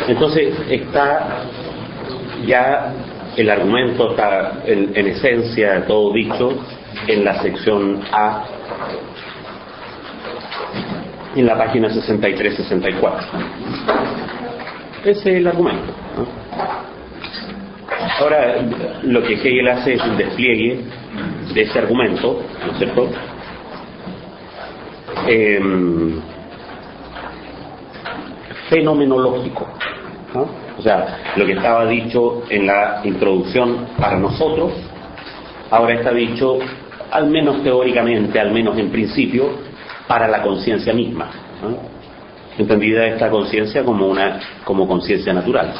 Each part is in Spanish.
Entonces está ya el argumento, está en esencia todo dicho en la sección A, en la página 63-64. Ese es el argumento, ¿no? Ahora, lo que Hegel hace es un despliegue de ese argumento, ¿no es cierto? Fenomenológico, ¿no? O sea, lo que estaba dicho en la introducción para nosotros, ahora está dicho, al menos teóricamente, al menos en principio, para la conciencia misma, ¿no? Entendida esta conciencia como conciencia natural.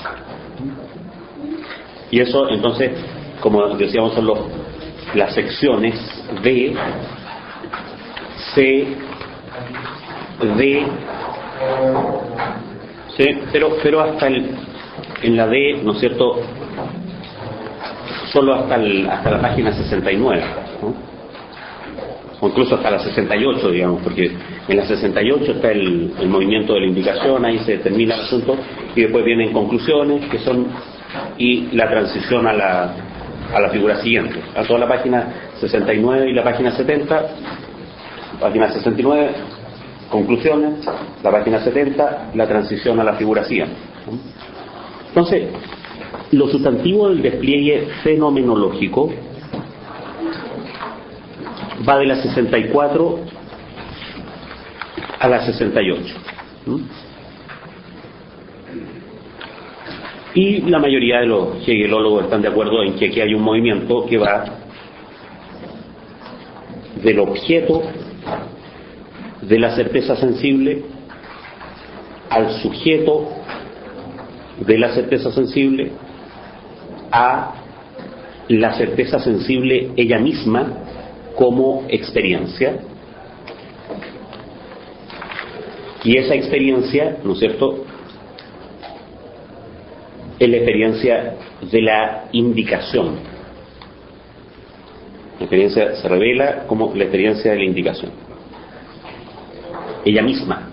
Y eso, entonces, como decíamos, son las secciones B, C, D, ¿sí? Pero hasta en la D, ¿no es cierto?, solo hasta la página 69, ¿no? O incluso hasta la 68, digamos, porque en la 68 está el movimiento de la indicación, ahí se termina el asunto, y después vienen conclusiones, que son, y la transición a la figura siguiente, a toda la página 69 y la página 70, página 69, conclusiones, la página 70, la transición a la figura siguiente. Entonces, lo sustantivo del despliegue fenomenológico va de la 64 a la 68. Y la mayoría de los hegelólogos están de acuerdo en que aquí hay un movimiento que va del objeto de la certeza sensible al sujeto de la certeza sensible, a la certeza sensible ella misma como experiencia, y esa experiencia, ¿no es cierto?, es la experiencia de la indicación. La experiencia se revela como la experiencia de la indicación, ella misma.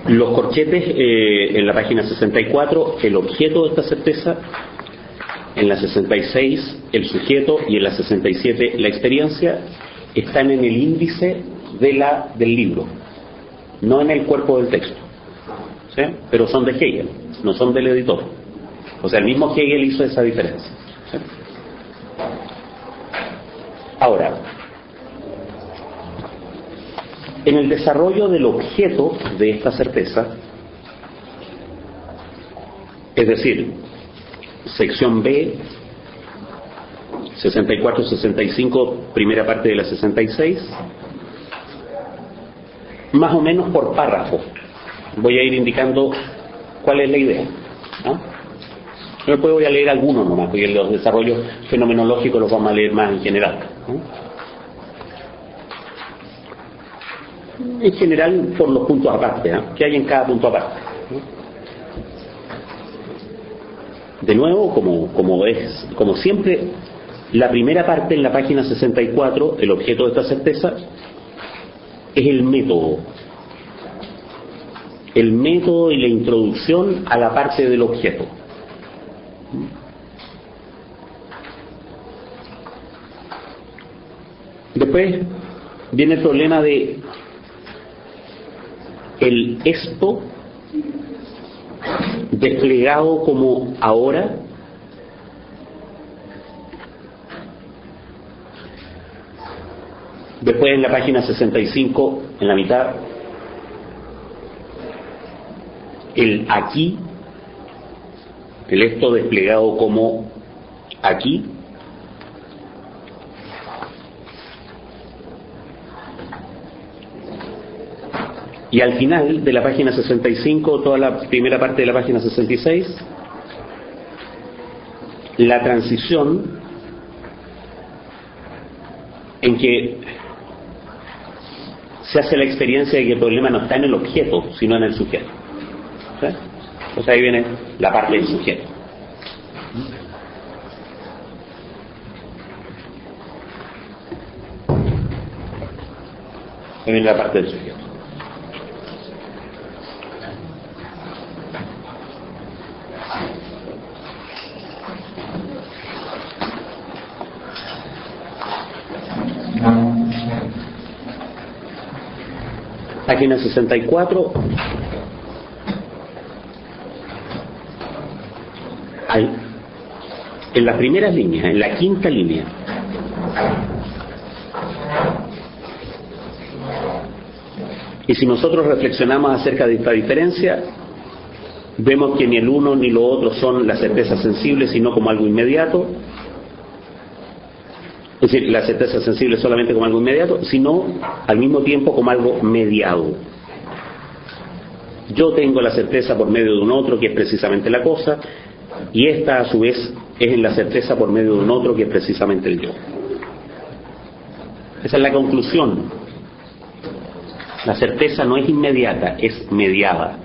Los corchetes, en la página 64, el objeto de esta certeza, en la 66, el sujeto, y en la 67, la experiencia, están en el índice del libro, no en el cuerpo del texto, ¿sí? Pero son de Hegel, no son del editor. O sea, el mismo Hegel hizo esa diferencia, ¿sí? Ahora, en el desarrollo del objeto de esta certeza, es decir, sección B, 64-65, primera parte de la 66, más o menos por párrafo voy a ir indicando cuál es la idea, ¿no? Después voy a leer algunos nomás, porque los desarrollos fenomenológicos los vamos a leer más en general, ¿no? En general por los puntos aparte, ¿eh? Que hay en cada punto aparte, ¿no? De nuevo, como siempre, la primera parte en la página 64, el objeto de esta certeza, es el método y la introducción a la parte del objeto. Después viene el problema de el esto desplegado como ahora, Después en la página 65, en la mitad, el aquí, el esto desplegado como aquí, y al final de la página 65, toda la primera parte de la página 66, la transición en que se hace la experiencia de que el problema no está en el objeto, sino en el sujeto. ¿Sí? Entonces ahí viene la parte del sujeto. Ahí viene la parte del sujeto. Página 64. Hay, en las primeras líneas, en la quinta línea, y si nosotros reflexionamos acerca de esta diferencia, vemos que ni el uno ni lo otro son la certeza sensible, sino como algo inmediato. Es decir, la certeza sensible solamente como algo inmediato, sino al mismo tiempo como algo mediado. Yo tengo la certeza por medio de un otro, que es precisamente la cosa, y esta a su vez es en la certeza por medio de un otro, que es precisamente el yo. Esa es la conclusión. La certeza no es inmediata, es mediada.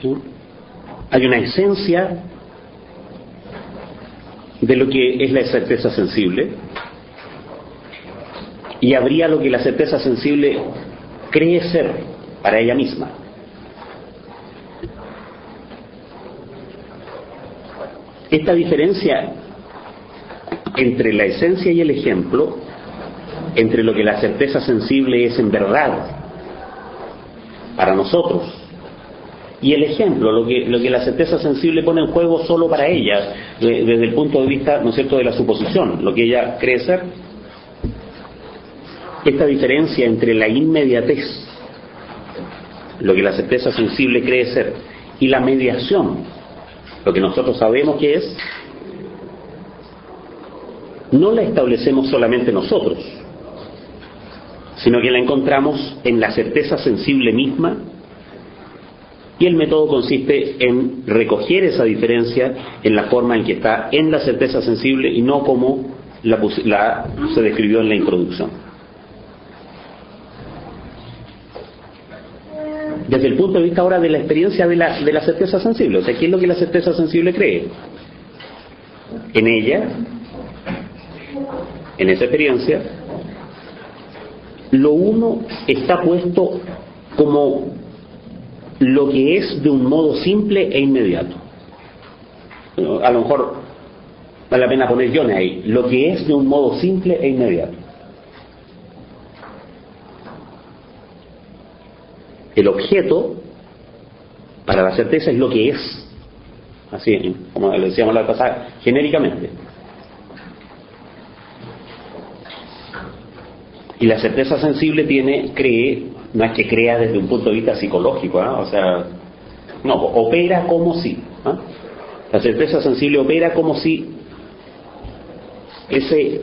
¿Sí? Hay una esencia de lo que es la certeza sensible, y habría lo que la certeza sensible cree ser para ella misma. Esta diferencia entre la esencia y el ejemplo, entre lo que la certeza sensible es en verdad para nosotros y el ejemplo, lo que la certeza sensible pone en juego solo para ella, desde el punto de vista, ¿no es cierto?, de la suposición, lo que ella cree ser. Esta diferencia entre la inmediatez, lo que la certeza sensible cree ser, y la mediación, lo que nosotros sabemos que es, no la establecemos solamente nosotros, sino que la encontramos en la certeza sensible misma. Y el método consiste en recoger esa diferencia en la forma en que está en la certeza sensible y no como se describió en la introducción. Desde el punto de vista ahora de la experiencia de la certeza sensible, o sea, ¿qué es lo que la certeza sensible cree? En ella, en esa experiencia, lo uno está puesto como lo que es de un modo simple e inmediato. A lo mejor vale la pena poner guiones ahí. Lo que es de un modo simple e inmediato. El objeto para la certeza es lo que es, así como le decíamos la vez pasada, genéricamente. Y la certeza sensible cree, no es que crea desde un punto de vista psicológico, ¿eh? O sea, no, opera como si, ¿eh? La certeza sensible opera como si ese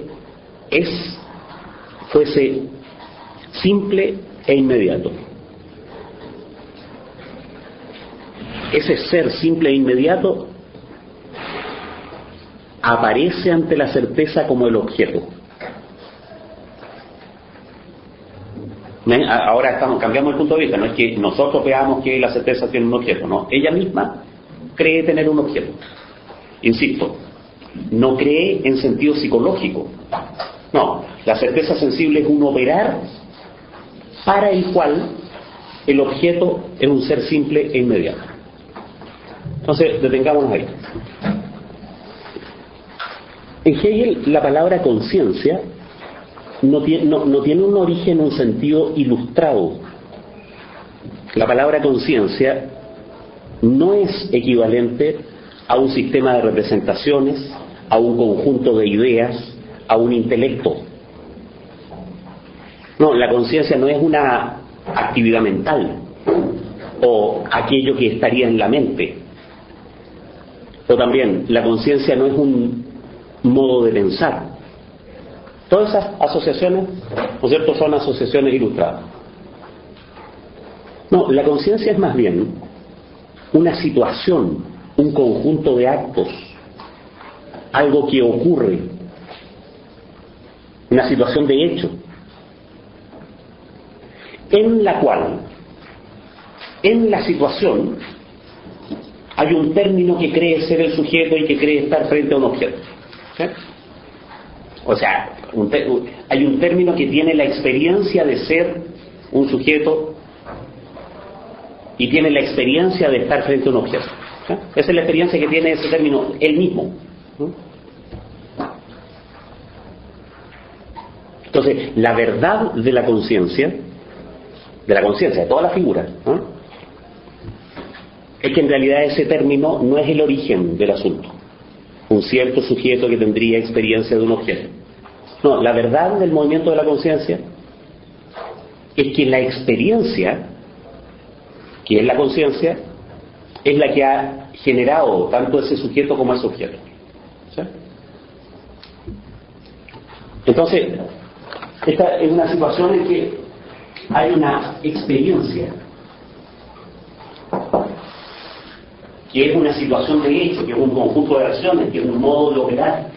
fuese simple e inmediato. Ese ser simple e inmediato aparece ante la certeza como el objeto. Ahora cambiamos el punto de vista, no es que nosotros veamos que la certeza tiene un objeto, no, ella misma cree tener un objeto. Insisto, no cree en sentido psicológico, no, la certeza sensible es un operar para el cual el objeto es un ser simple e inmediato. Entonces, detengámonos ahí. En Hegel, la palabra conciencia no tiene un origen en un sentido ilustrado. La palabra conciencia no es equivalente a un sistema de representaciones, a un conjunto de ideas, a un intelecto. No, la conciencia no es una actividad mental o aquello que estaría en la mente. O también, la conciencia no es un modo de pensar. Todas esas asociaciones, ¿no es cierto?, son asociaciones ilustradas. No, la conciencia es más bien una situación, un conjunto de actos, algo que ocurre, una situación de hecho, en la cual, en la situación, hay un término que cree ser el sujeto y que cree estar frente a un objeto. ¿Sí? O sea, hay un término que tiene la experiencia de ser un sujeto y tiene la experiencia de estar frente a un objeto. ¿Sí? Esa es la experiencia que tiene ese término él mismo. ¿Sí? Entonces, la verdad de la conciencia, de toda la figura, ¿no?, es que en realidad ese término no es el origen del asunto, un cierto sujeto que tendría experiencia de un objeto. No, la verdad del movimiento de la conciencia es que la experiencia, que es la conciencia, es la que ha generado tanto ese sujeto como ese objeto. ¿Sí? Entonces, esta es una situación en que hay una experiencia que es una situación de hecho, que es un conjunto de acciones, que es un modo de operar.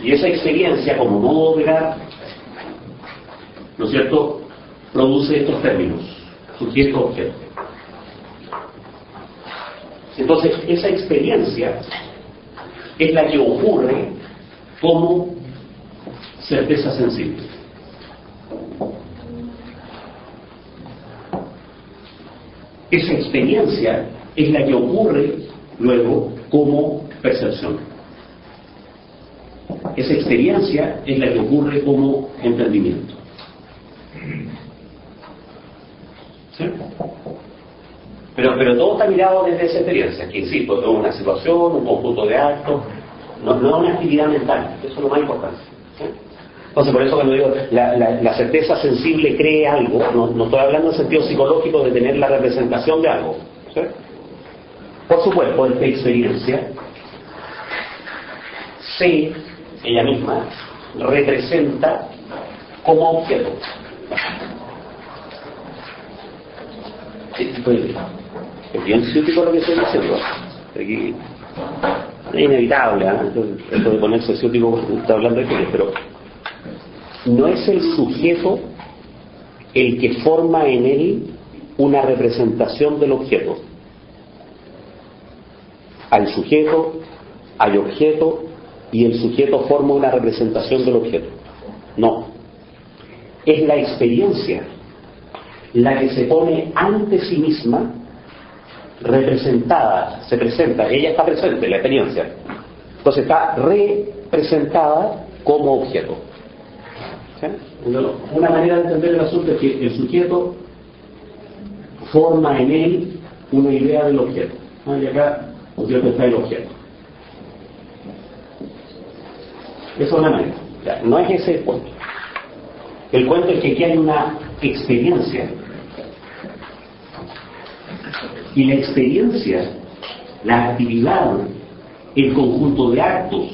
Y esa experiencia como modo de operar, ¿no es cierto?, produce estos términos, sujeto-objeto. Entonces, esa experiencia es la que ocurre como certeza sensible. Esa experiencia es la que ocurre luego como percepción. Esa experiencia es la que ocurre como entendimiento. ¿Sí? Pero todo está mirado desde esa experiencia, que insisto, es una situación, un conjunto de actos, no es una actividad mental, eso es lo más importante. ¿Sí? Entonces, por eso cuando digo la certeza sensible cree algo, no estoy hablando en sentido psicológico de tener la representación de algo. ¿Sí? Por supuesto, esta experiencia ella misma representa como objeto. Es bien ciútico lo que estoy diciendo. Aquí es inevitable, ¿eh? Esto de ponerse ciútico, está hablando de qué, pero no es el sujeto el que forma en él una representación del objeto. Hay sujeto, hay objeto, y el sujeto forma una representación del objeto. No. Es la experiencia la que se pone ante sí misma representada, se presenta, ella está presente, la experiencia. Entonces está representada como objeto. ¿Sí? Una manera de entender el asunto es que el sujeto forma en él una idea del objeto. ¿No? Y acá, por cierto, está el objeto. Eso es una manera. O sea, no es ese el cuento. El cuento es que aquí hay una experiencia. Y la experiencia, la actividad, el conjunto de actos,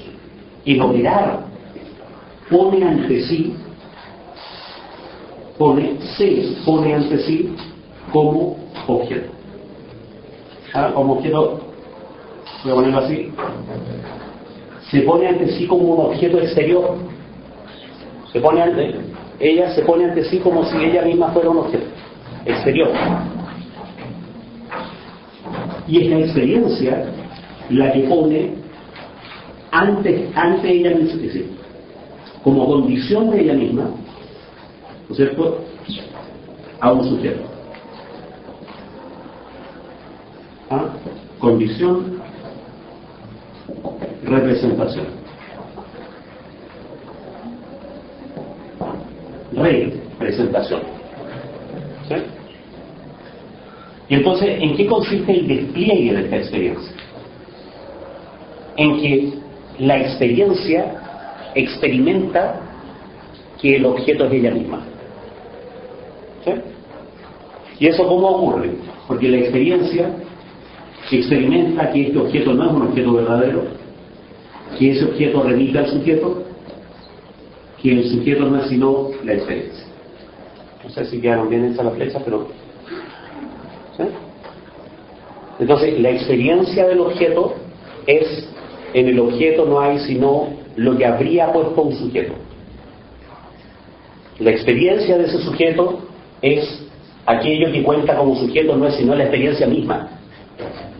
el operar, pone ante sí como objeto. Como objeto, voy a ponerlo así, se pone ante sí como un objeto exterior. Ella se pone ante sí como si ella misma fuera un objeto exterior. Y es la experiencia la que pone ante ella misma, es decir, como condición de ella misma, ¿no es cierto?, a un sujeto. Condición, representación. Representación. ¿Sí? Y entonces, ¿en qué consiste el despliegue de esta experiencia? En que la experiencia experimenta que el objeto es ella misma. ¿Sí? ¿Y eso cómo ocurre? Porque la experiencia experimenta que este objeto no es un objeto verdadero, que ese objeto remite al sujeto, que el sujeto no es sino la experiencia. No sé si quedaron bien hechas las flechas, pero... ¿sí? Entonces, la experiencia del objeto es, en el objeto no hay sino lo que habría puesto un sujeto. La experiencia de ese sujeto es aquello que cuenta como sujeto, no es sino la experiencia misma,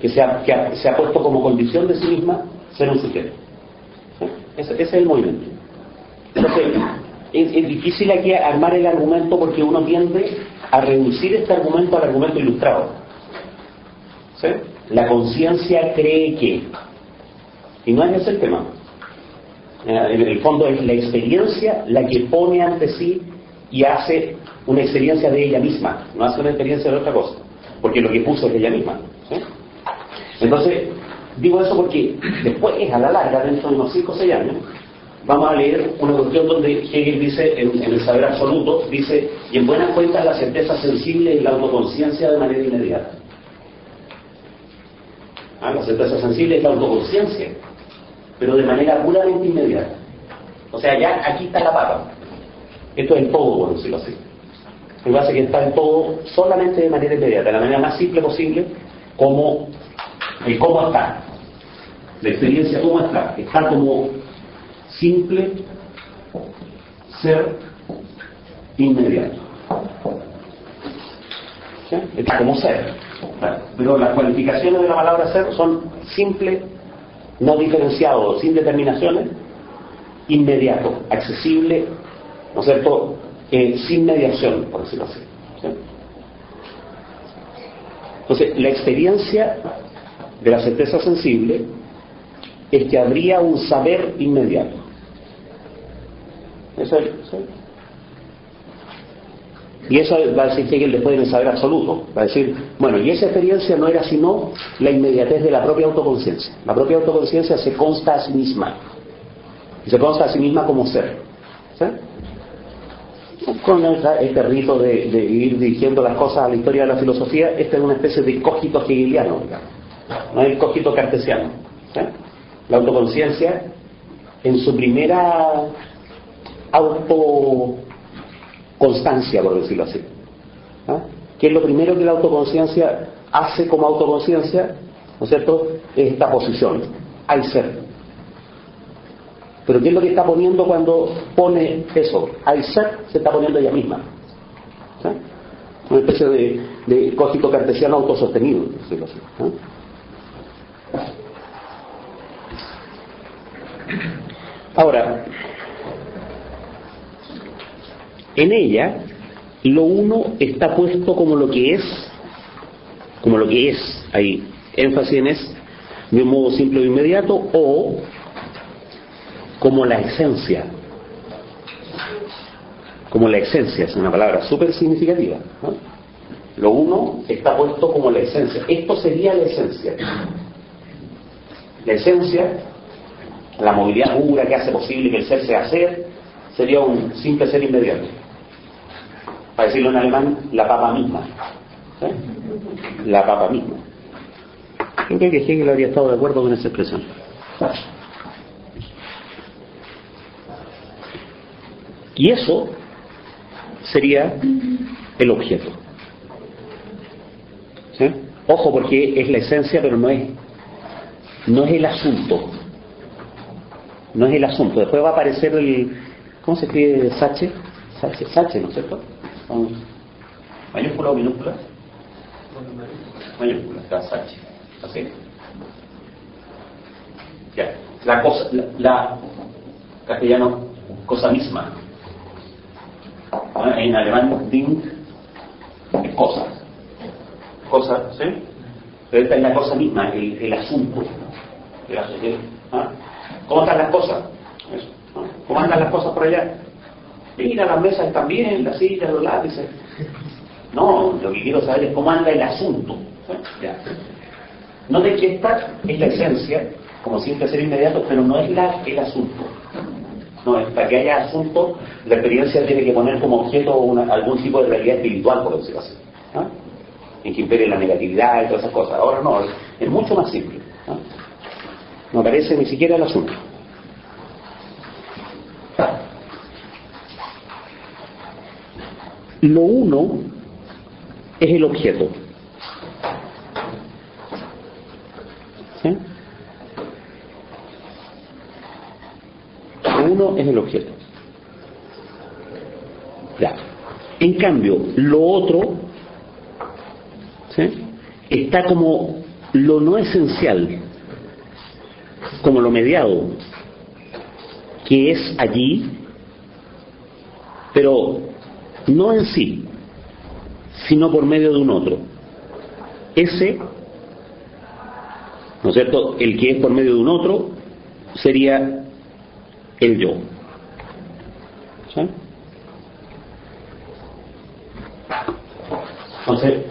que se ha puesto como condición de sí misma ser un sujeto. ¿Sí? Ese es el movimiento. Entonces, es difícil aquí armar el argumento porque uno tiende a reducir este argumento al argumento ilustrado. ¿Sí? La conciencia cree que, y no es ese el tema. En el fondo es la experiencia la que pone ante sí y hace una experiencia de ella misma, no hace una experiencia de otra cosa, porque lo que puso es ella misma. ¿Sí? Entonces, digo eso porque después, a la larga, dentro de unos 5 o 6 años, vamos a leer una cuestión donde Hegel dice, en el saber absoluto, dice, y en buenas cuentas la certeza sensible es la autoconciencia de manera inmediata. La certeza sensible es la autoconciencia, pero de manera puramente inmediata. O sea, ya aquí está la papa. Esto es el todo, por decirlo así. Lo que pasa es que está el todo solamente de manera inmediata, de la manera más simple posible, como el cómo está. La experiencia cómo está. Está como simple ser inmediato. ¿Sí? Está como ser. Pero las cualificaciones de la palabra ser son simple, no diferenciado, sin determinaciones, inmediato, accesible, ¿no es cierto? Sin mediación, por decirlo así. ¿Sí? Entonces, la experiencia de la certeza sensible es que habría un saber inmediato. Eso es, ¿sí? Y eso va a decir Hegel después del saber absoluto. Va a decir, bueno, y esa experiencia no era sino la inmediatez de la propia autoconciencia. La propia autoconciencia se consta a sí misma. Y se consta a sí misma como ser. ¿Sí? Con este rito de ir dirigiendo las cosas a la historia de la filosofía, esta es una especie de cogito hegeliano, digamos. No es el cogito cartesiano. ¿Sí? La autoconciencia, en su primera autoconstancia, por decirlo así. ¿Ah? ¿Qué es lo primero que la autoconciencia hace como autoconciencia? ¿No es cierto? Es esta posición, hay ser. Pero ¿qué es lo que está poniendo cuando pone eso? Hay ser, se está poniendo ella misma. ¿Sí? Una especie de cógico cartesiano autosostenido, por decirlo así. ¿Ah? Ahora, en ella, lo uno está puesto como lo que es, hay énfasis en es, de un modo simple e inmediato, o como la esencia. Como la esencia, es una palabra súper significativa, ¿no? Lo uno está puesto como la esencia. Esto sería la esencia. La esencia, la movilidad pura que hace posible que el ser sea ser, sería un simple ser inmediato. Para decirlo en alemán, la papa misma. ¿Sí? La papa misma. Yo creo que Hegel habría estado de acuerdo con esa expresión. Y eso sería el objeto. ¿Sí? Ojo, porque es la esencia, pero no es el asunto. No es el asunto. Después va a aparecer el... ¿Cómo se escribe Sache? Sache, ¿no es cierto? ¿Mayúscula o minúscula? Mayúscula, está Sache. ¿Así? Ya. La cosa, la castellano, cosa misma. En alemán, Ding es cosa. Cosa, ¿sí? Pero esta es la cosa misma, el asunto. ¿Ah? ¿Cómo están las cosas? Eso, ¿no? ¿Cómo andan las cosas por allá? Mira, las mesas están bien, las sillas, los lápices. No, lo que quiero saber es cómo anda el asunto. Ya. Noten que esta es la esencia, como simple ser inmediato, pero no es el asunto. No, para que haya asunto, la experiencia tiene que poner como objeto algún tipo de realidad espiritual, por decirlo así, ¿no? En que impere la negatividad y todas esas cosas. Ahora no, es mucho más simple, ¿no? No aparece ni siquiera el asunto. Lo uno es el objeto. ¿Sí? Lo uno es el objeto. Ya. En cambio, lo otro, ¿sí?, está como lo no esencial, como lo mediado, que es allí, pero no en sí, sino por medio de un otro. Ese, ¿no es cierto?, el que es por medio de un otro sería el yo. ¿Sí? Entonces,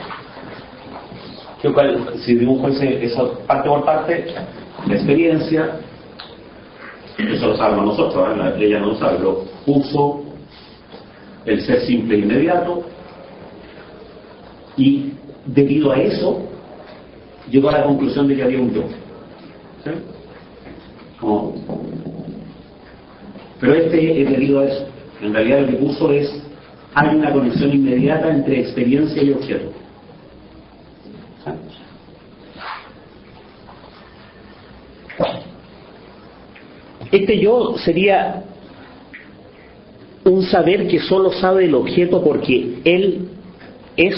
si dibujo esa parte por parte, la experiencia, eso lo sabemos nosotros, ¿eh? La ley ya no lo sabe, pero uso el ser simple e inmediato, y debido a eso llegó a la conclusión de que había un yo. ¿Sí? Pero es debido a eso. En realidad lo que puso es: hay una conexión inmediata entre experiencia y objeto. ¿Sí? Este yo sería un saber que solo sabe el objeto porque él es,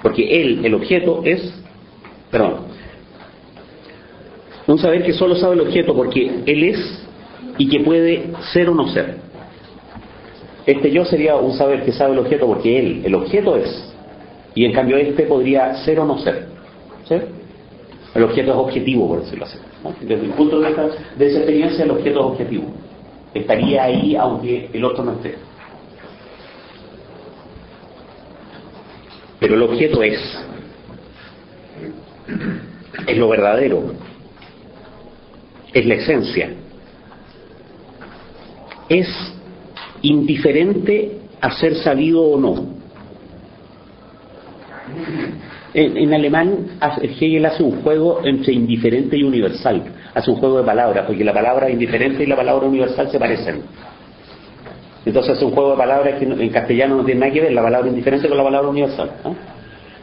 porque él, el objeto, es, un saber que solo sabe el objeto porque él es y que puede ser o no ser. Este yo sería un saber que sabe el objeto porque él, el objeto, es, y en cambio este podría ser o no ser. ¿Sí? El objeto es objetivo, por decirlo así, ¿no? Desde el punto de vista de esa experiencia, el objeto es objetivo. Estaría ahí aunque el otro no esté. Pero el objeto es lo verdadero, es la esencia, es indiferente a ser sabido o no. En alemán Hegel hace un juego entre indiferente y universal, hace un juego de palabras, porque la palabra indiferente y la palabra universal se parecen. Entonces hace un juego de palabras que en castellano no tiene nada que ver la palabra indiferente con la palabra universal, ¿no?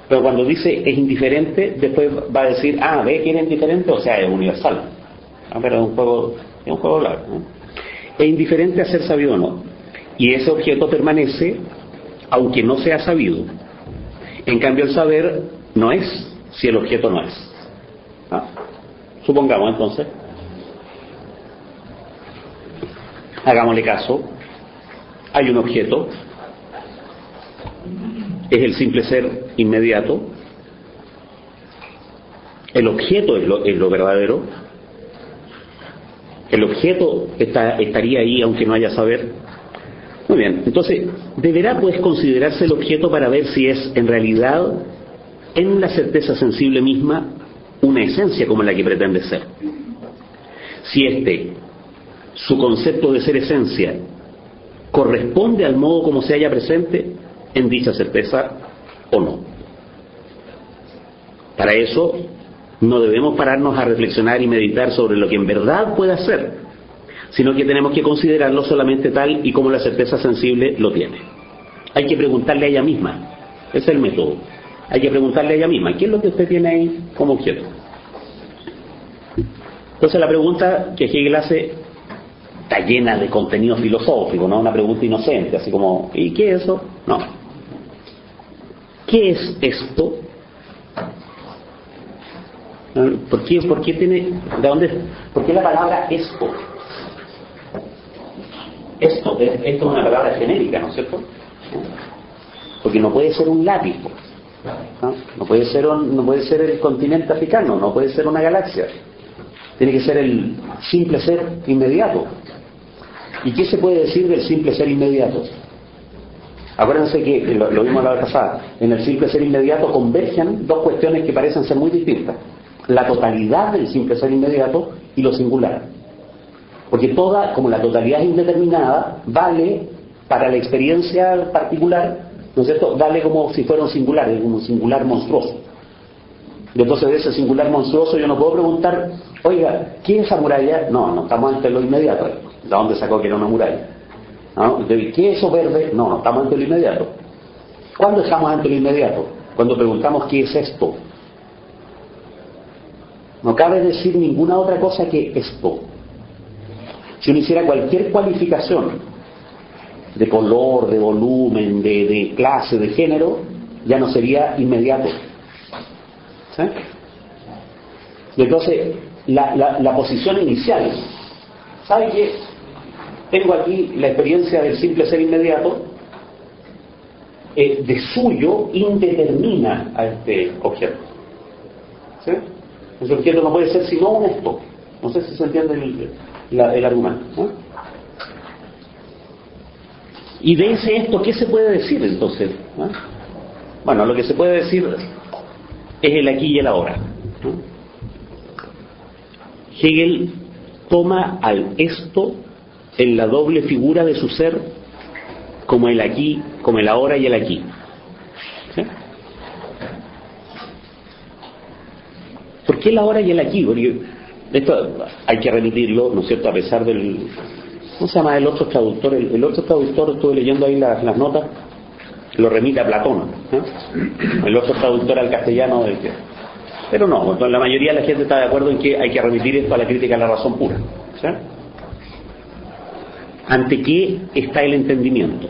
Pero cuando dice es indiferente, después va a decir, ve que era indiferente, o sea, es universal. Pero es un juego de palabras, ¿no? Es indiferente a ser sabido o no, y ese objeto permanece aunque no sea sabido. En cambio el saber no es si el objeto no es. Supongamos entonces, hagámosle caso, hay un objeto, es el simple ser inmediato, el objeto es lo verdadero, el objeto estaría ahí aunque no haya saber. Muy bien, entonces deberá pues considerarse el objeto para ver si es en realidad, en la certeza sensible misma, una esencia como la que pretende ser. Si su concepto de ser esencia, corresponde al modo como se halla presente en dicha certeza o no. Para eso no debemos pararnos a reflexionar y meditar sobre lo que en verdad pueda ser, sino que tenemos que considerarlo solamente tal y como la certeza sensible lo tiene. Hay que preguntarle a ella misma, ese es el método. Hay que preguntarle a ella misma, ¿qué es lo que usted tiene ahí como objeto? Entonces la pregunta que Hegel hace está llena de contenido filosófico, no una pregunta inocente, así como, ¿y qué es eso? No. ¿Qué es esto? ¿Por qué tiene, por qué la palabra esto? Esto es una palabra genérica, ¿no es cierto? Porque no puede ser un lápiz, ¿no? No puede ser el continente africano, no puede ser una galaxia. Tiene que ser el simple ser inmediato. ¿Y qué se puede decir del simple ser inmediato? Acuérdense que, lo vimos la vez pasada, en el simple ser inmediato convergen dos cuestiones que parecen ser muy distintas. La totalidad del simple ser inmediato y lo singular. Porque como la totalidad es indeterminada, vale para la experiencia particular, ¿no es cierto? Vale como si fuera un singular, un singular monstruoso. Y entonces de ese singular monstruoso yo no puedo preguntar, oiga, ¿qué es esa muralla? No estamos ante lo inmediato. ¿De dónde sacó que era una muralla? ¿No? ¿Qué es eso verde? No estamos ante lo inmediato. ¿Cuándo estamos ante lo inmediato? Cuando preguntamos ¿qué es esto? No cabe decir ninguna otra cosa que esto. Si uno hiciera cualquier cualificación de color, de volumen, de clase, de género, ya no sería inmediato. ¿Sí? Y entonces, la posición inicial, ¿sabe qué? Tengo aquí la experiencia del simple ser inmediato, de suyo indetermina a este objeto. ¿Sí? Ese objeto no puede ser sino un esto. No sé si se entiende el argumento, ¿no? Y de ese esto, ¿qué se puede decir entonces? ¿No? Bueno, lo que se puede decir es el aquí y el ahora, ¿no? Hegel toma al esto en la doble figura de su ser como el aquí, como el ahora y el aquí. ¿Sí? ¿Por qué el ahora y el aquí? Porque esto hay que remitirlo, ¿no es cierto?, a pesar del... ¿Cómo se llama el otro traductor? El otro traductor, estuve leyendo ahí las notas, lo remite a Platón, ¿eh? El otro traductor al castellano del que... Pero no, la mayoría de la gente está de acuerdo en que hay que remitir esto a la crítica a la razón pura. ¿Sí? ¿Ante qué está el entendimiento?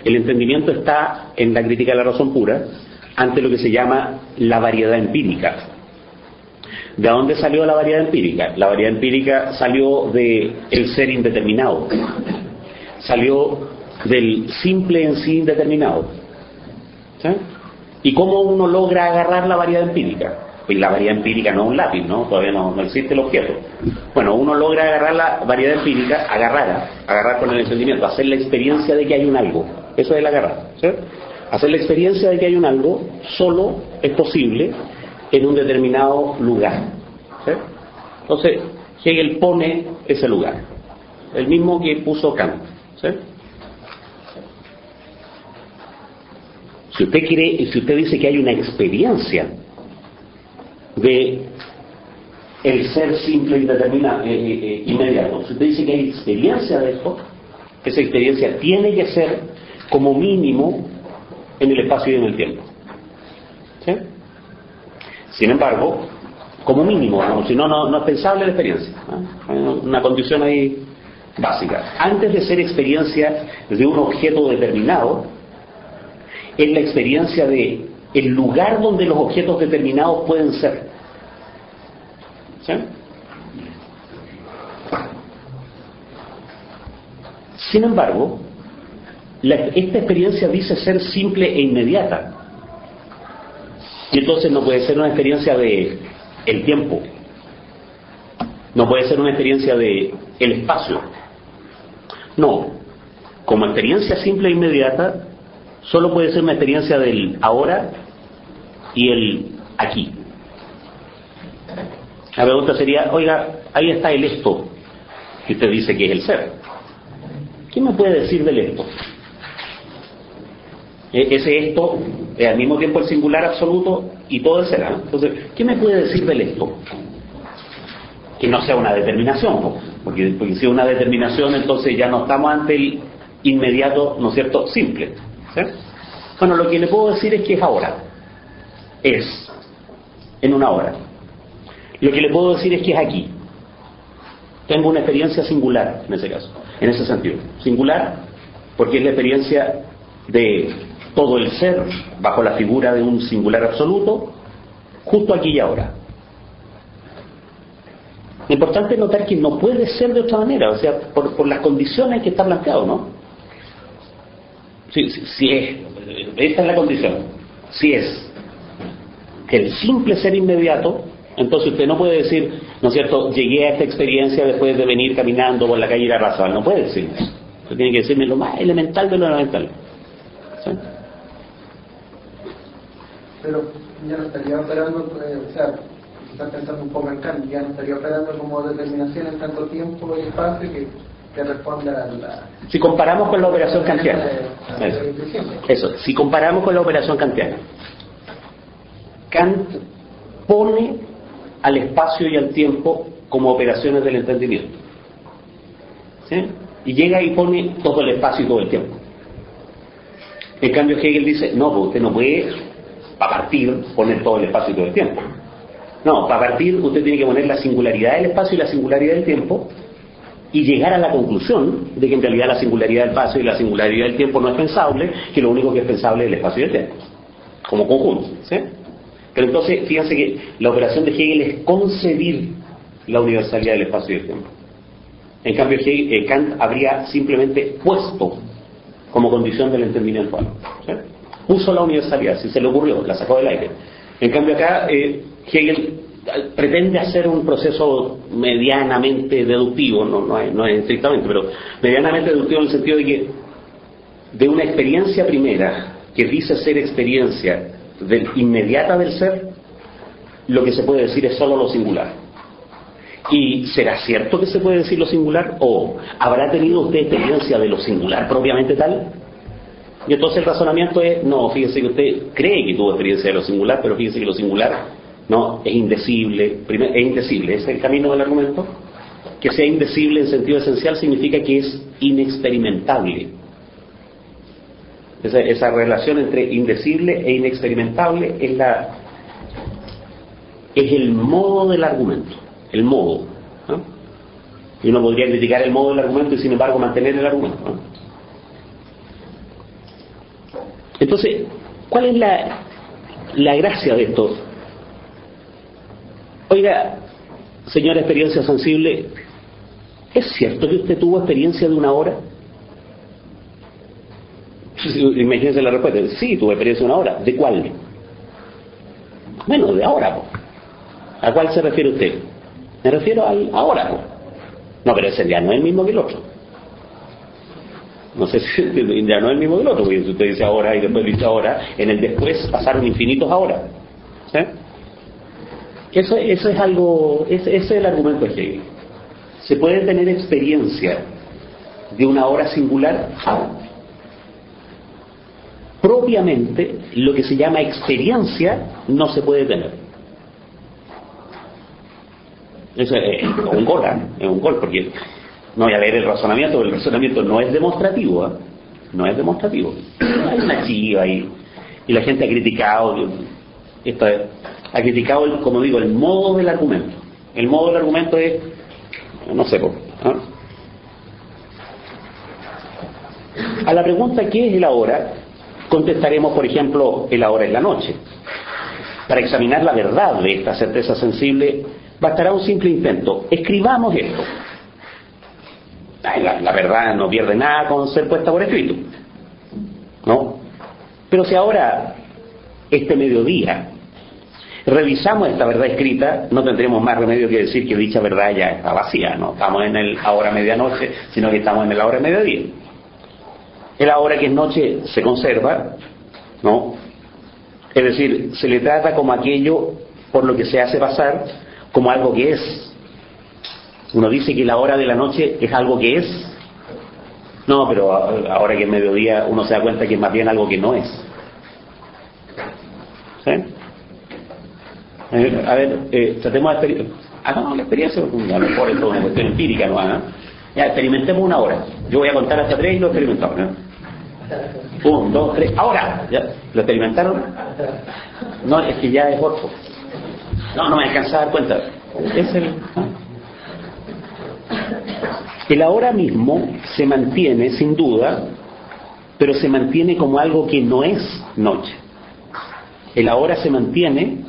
El entendimiento está en la crítica a la razón pura ante lo que se llama la variedad empírica. ¿De dónde salió la variedad empírica? La variedad empírica salió del ser indeterminado, salió del simple en sí indeterminado. ¿Sí? ¿Y cómo uno logra agarrar la variedad empírica? Pues la variedad empírica no es un lápiz, ¿no? Todavía no existe el objeto. Bueno, uno logra agarrar la variedad empírica, agarrar con el entendimiento, hacer la experiencia de que hay un algo. Eso es el agarrar, ¿sí? Hacer la experiencia de que hay un algo solo es posible en un determinado lugar, ¿sí? Entonces Hegel pone ese lugar, el mismo que puso Kant, ¿sí? Si usted dice que hay una experiencia de el ser simple y inmediato, si usted dice que hay experiencia de esto, esa experiencia tiene que ser como mínimo en el espacio y en el tiempo, ¿sí? Sin embargo, como mínimo, ¿no? Si no es pensable la experiencia, ¿no? Hay una condición ahí básica. Antes de ser experiencia de un objeto determinado, es la experiencia de el lugar donde los objetos determinados pueden ser. ¿Sí? Sin embargo, esta experiencia dice ser simple e inmediata. Y entonces no puede ser una experiencia de el tiempo. No puede ser una experiencia de el espacio. No. Como experiencia simple e inmediata, solo puede ser una experiencia del ahora y el aquí. La pregunta sería, oiga, ahí está el esto, que usted dice que es el ser. ¿Qué me puede decir del esto? Ese esto es al mismo tiempo el singular absoluto y todo el ser, ¿no? Entonces, ¿qué me puede decir del esto? Que no sea una determinación, ¿no? Porque si es una determinación, entonces ya no estamos ante el inmediato, ¿no es cierto?, simple. ¿Sí? Bueno, lo que le puedo decir es que es ahora. Es. En una hora. Lo que le puedo decir es que es aquí. Tengo una experiencia singular en ese caso, en ese sentido. Singular porque es la experiencia de todo el ser bajo la figura de un singular absoluto, justo aquí y ahora. Lo importante es notar que no puede ser de otra manera, o sea, por las condiciones que está planteado, ¿no? Si es, esta es la condición, si es el simple ser inmediato, entonces usted no puede decir, ¿no es cierto?, llegué a esta experiencia después de venir caminando por la calle Irarrázaval. No puede decir eso. Usted tiene que decirme lo más elemental de lo elemental. ¿sí? Pero ya no estaría operando, o sea, está pensando un poco en Kant, ya no estaría operando como determinación en tanto tiempo y espacio que responda a la... Si comparamos con la operación kantiana, eso, si comparamos con la operación kantiana, Kant pone al espacio y al tiempo como operaciones del entendimiento, ¿sí? Y llega y pone todo el espacio y todo el tiempo. En cambio Hegel dice, no, pues usted no puede, para partir, poner todo el espacio y todo el tiempo. No, para partir usted tiene que poner la singularidad del espacio y la singularidad del tiempo y llegar a la conclusión de que en realidad la singularidad del espacio y la singularidad del tiempo no es pensable, que lo único que es pensable es el espacio y el tiempo, como conjunto, ¿sí? Pero entonces, fíjense que la operación de Hegel es concebir la universalidad del espacio y del tiempo. En cambio, Kant habría simplemente puesto como condición del entendimiento algo, ¿sí? Puso la universalidad, si se le ocurrió, la sacó del aire. En cambio acá, Hegel pretende hacer un proceso medianamente deductivo, no es estrictamente, pero medianamente deductivo en el sentido de que de una experiencia primera que dice ser experiencia inmediata del ser, lo que se puede decir es solo lo singular. ¿Y será cierto que se puede decir lo singular? ¿O habrá tenido usted experiencia de lo singular propiamente tal? Y entonces el razonamiento es, no, fíjese que usted cree que tuvo experiencia de lo singular, pero fíjese que lo singular no es indecible. Primero, es indecible, ese es el camino del argumento. Que sea indecible en sentido esencial significa que es inexperimentable. Esa relación entre indecible e inexperimentable es el modo del argumento, el modo, ¿no? Y uno podría criticar el modo del argumento y sin embargo mantener el argumento, ¿no? Entonces, ¿cuál es la gracia de esto? Oiga, señora experiencia sensible, ¿es cierto que usted tuvo experiencia de una hora? Imagínense la respuesta. Sí, tuve experiencia de una hora. ¿De cuál? Bueno, de ahora, po. ¿A cuál se refiere usted? Me refiero al ahora, po. No, pero ese ya no es el mismo que el otro. No sé si ya no es el mismo que el otro, porque si usted dice ahora y después dice ahora, en el después pasaron infinitos ahora. ¿Sí? Eso es algo, ese es el argumento de Hegel. Se puede tener experiencia de una hora singular. Propiamente, lo que se llama experiencia no se puede tener. Eso es un gol, es un gol, porque no voy a leer el razonamiento, porque el razonamiento no es demostrativo, ¿eh? No es demostrativo. Hay una chiva ahí, y la gente ha criticado, ha criticado, como digo, el modo del argumento. El modo del argumento es, no sé por qué, ¿eh? A la pregunta ¿qué es el ahora? Contestaremos, por ejemplo, el ahora es la noche. Para examinar la verdad de esta certeza sensible, bastará un simple intento. Escribamos esto. La verdad no pierde nada con ser puesta por escrito, ¿no? Pero si ahora, este mediodía, revisamos esta verdad escrita, no tendremos más remedio que decir que dicha verdad ya está vacía. No estamos en el ahora medianoche, sino que estamos en el ahora mediodía. El ahora que es noche se conserva, ¿no? Es decir, se le trata como aquello por lo que se hace pasar como algo que es. Uno dice que la hora de la noche es algo que es. No, pero ahora que es mediodía uno se da cuenta que es más bien algo que no es. ¿Sí? A ver, tratemos de hagamos la experiencia, porque a lo mejor esto es una cuestión empírica, ¿no? ¿Ah? Ya, experimentemos una hora. Yo voy a contar hasta 3 y lo experimentamos, ¿no? 1, 2, 3, ahora. ¿Ya? ¿Lo experimentaron? No, es que ya es otro. No me alcanza a dar cuenta. Es el ahora mismo se mantiene, sin duda, pero se mantiene como algo que no es noche. El ahora se mantiene,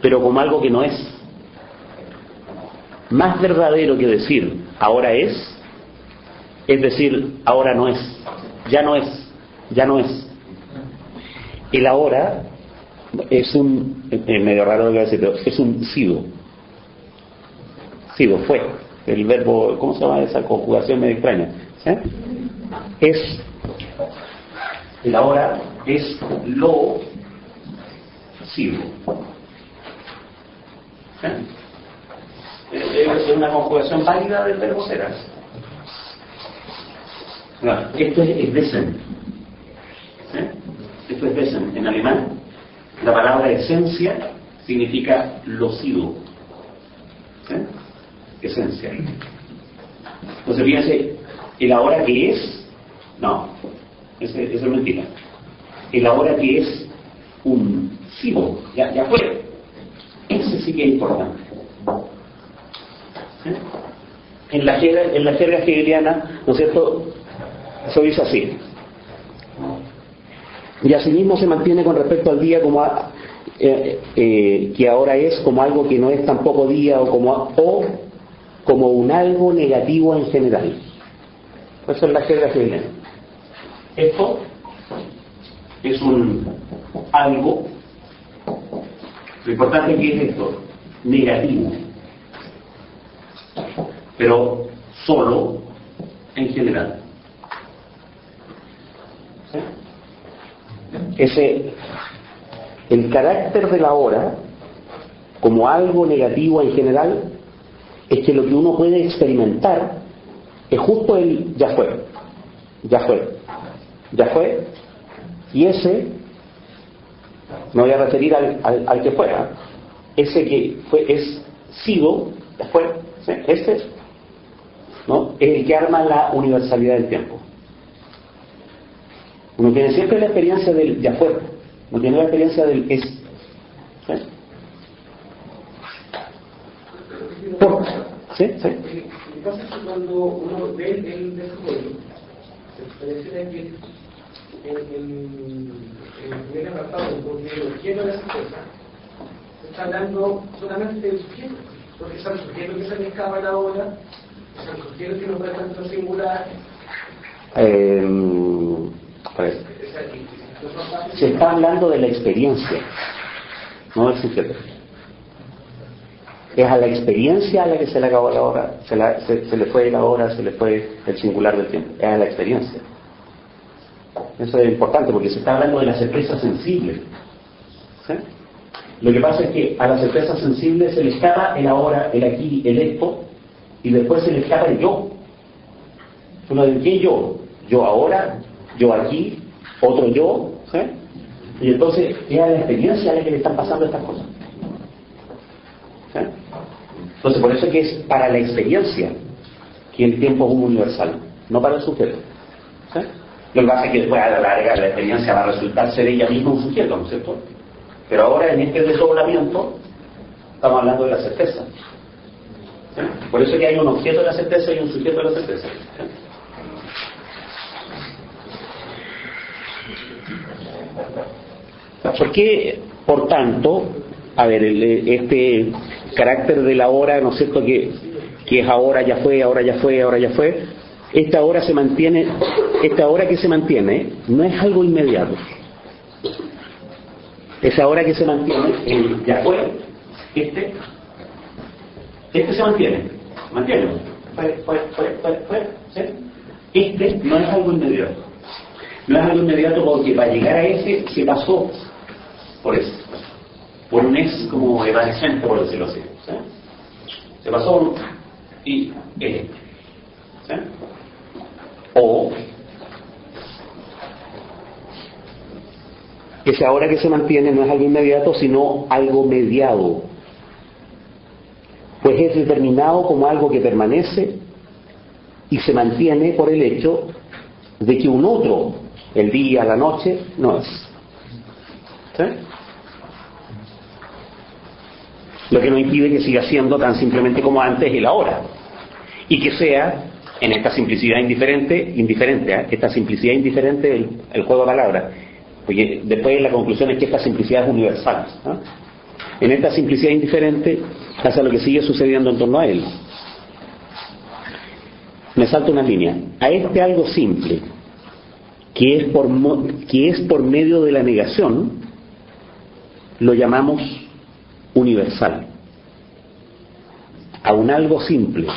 pero como algo que no es. Más verdadero que decir ahora es decir ahora no es, ya no es, ya no es. El ahora es es medio raro lo que voy a decir, pero es un sido. Sido, fue. El verbo, ¿cómo se llama esa conjugación medio extraña? ¿Eh? Es El ahora es lo sido. Es una conjugación válida del verbo ser. Esto es Wesen. Esto es Wesen. En alemán, la palabra esencia significa lo sido. Esencia. Entonces fíjense, el ahora que es, no, eso es mentira. El ahora que es un sido, ya fue. Ese sí que es importante. En la jerga hegeliana, ¿no es cierto?, eso dice así: y asimismo se mantiene con respecto al día como que ahora es como algo que no es tampoco día, o como un algo negativo en general. Eso es la jerga hegeliana. Esto es un algo, lo importante es que es esto, negativo, pero solo en general. El carácter de la hora como algo negativo en general es que lo que uno puede experimentar es justo el ya fue, y ese, me voy a referir al que fuera, ese que fue, es sido, ya fue, ¿sí? Este, ¿no?, es el que arma la universalidad del tiempo. Uno tiene siempre la experiencia del ya fue, no tiene la experiencia del es. ¿Sí? ¿Sí? ¿Sí? Lo que pasa es que cuando uno ve el desarrollo, se menciona que en el primer apartado, porque el objeto de esa cosa, se está hablando solamente del sujeto, porque es el sujeto que se le escapa la hora, es el sujeto que no puede tanto singular. Se está hablando de la experiencia, no del sujeto. Es a la experiencia a la que se le acabó la hora, se le fue la hora, se le fue el singular del tiempo. Es a la experiencia. Eso es importante porque se está hablando de la certeza sensible. ¿Sí? Lo que pasa es que a la certeza sensible se le escapa el ahora, el aquí, el esto, y después se le escapa el yo. Uno dice, ¿qué yo? Yo ahora, yo aquí, otro yo, ¿sí? Y entonces es a la experiencia a la que le están pasando estas cosas. ¿Sí? Entonces por eso es que es para la experiencia que el tiempo es un universal, no para el sujeto. ¿Sí? Lo que pasa es que después a la larga la experiencia va a resultar ser ella misma un sujeto, ¿no es cierto? Pero ahora en este desdoblamiento estamos hablando de la certeza. ¿Sí? Por eso es que hay un objeto de la certeza y un sujeto de la certeza. ¿Sí? ¿Por qué, por tanto, a ver, este carácter de la hora, ¿no es cierto?, que es ahora ya fue, ahora ya fue, ahora ya fue, esta hora se mantiene, esta hora que se mantiene no es algo inmediato. Esa hora que se mantiene, el ya fue, este se mantiene, ¿sí? Este no es algo inmediato. No es algo inmediato porque para llegar a ese se pasó por eso, por un ex como evanescente, por decirlo así. ¿Sí? Se pasó y ¿sí? O esa hora que se mantiene no es algo inmediato, sino algo mediado, pues es determinado como algo que permanece y se mantiene por el hecho de que un otro, el día, la noche, no es. ¿Sí? Lo que no impide que siga siendo tan simplemente como antes el ahora, y que sea en esta simplicidad indiferente, esta simplicidad indiferente el juego de palabras, porque después la conclusión es que esta simplicidad es universal, ¿no? En esta simplicidad indiferente pasa lo que sigue sucediendo en torno a él. Me salto una línea. A este algo simple, que es por medio de la negación, lo llamamos universal. A un algo simple,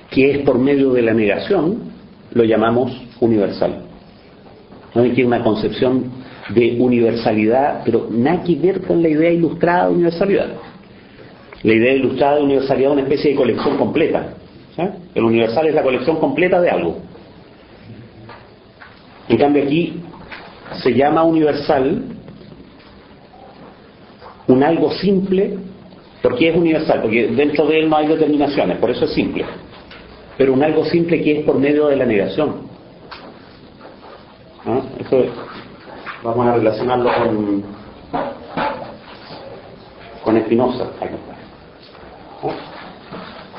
que es por medio de la negación, lo llamamos universal. ¿no? Que es una concepción de universalidad, pero nada que ver con la idea ilustrada de universalidad. La idea ilustrada de universalidad es una especie de colección completa. ¿Sí? El universal es la colección completa de algo. En cambio aquí se llama universal un algo simple. ¿Por qué es universal? Porque dentro de él no hay determinaciones, por eso es simple. Pero un algo simple que es por medio de la negación. ¿Ah? Eso vamos a relacionarlo con Spinoza.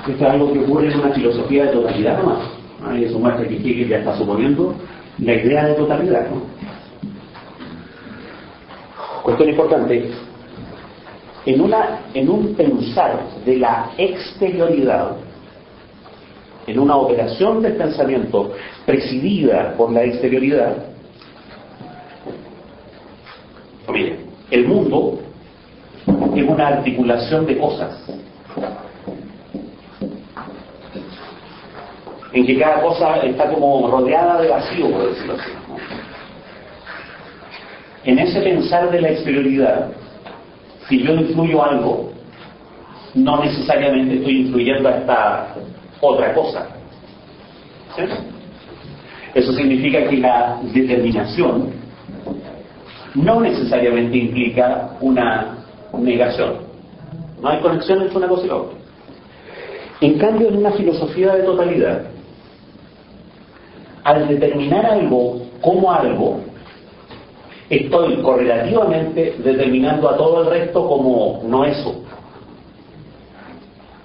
Esto es algo que ocurre en una filosofía de totalidad nomás. ¿Ah? Y eso muestra que Hegel ya está suponiendo la idea de totalidad, ¿no? Cuestión importante. En un pensar de la exterioridad, en una operación del pensamiento presidida por la exterioridad, mire, el mundo es una articulación de cosas, en que cada cosa está como rodeada de vacío, por decirlo así, ¿no? En ese pensar de la exterioridad, si yo influyo algo, no necesariamente estoy influyendo a esta otra cosa. ¿Sí? Eso significa que la determinación no necesariamente implica una negación. No hay conexión entre una cosa y la otra. En cambio, en una filosofía de totalidad, al determinar algo como algo, estoy correlativamente determinando a todo el resto como no eso.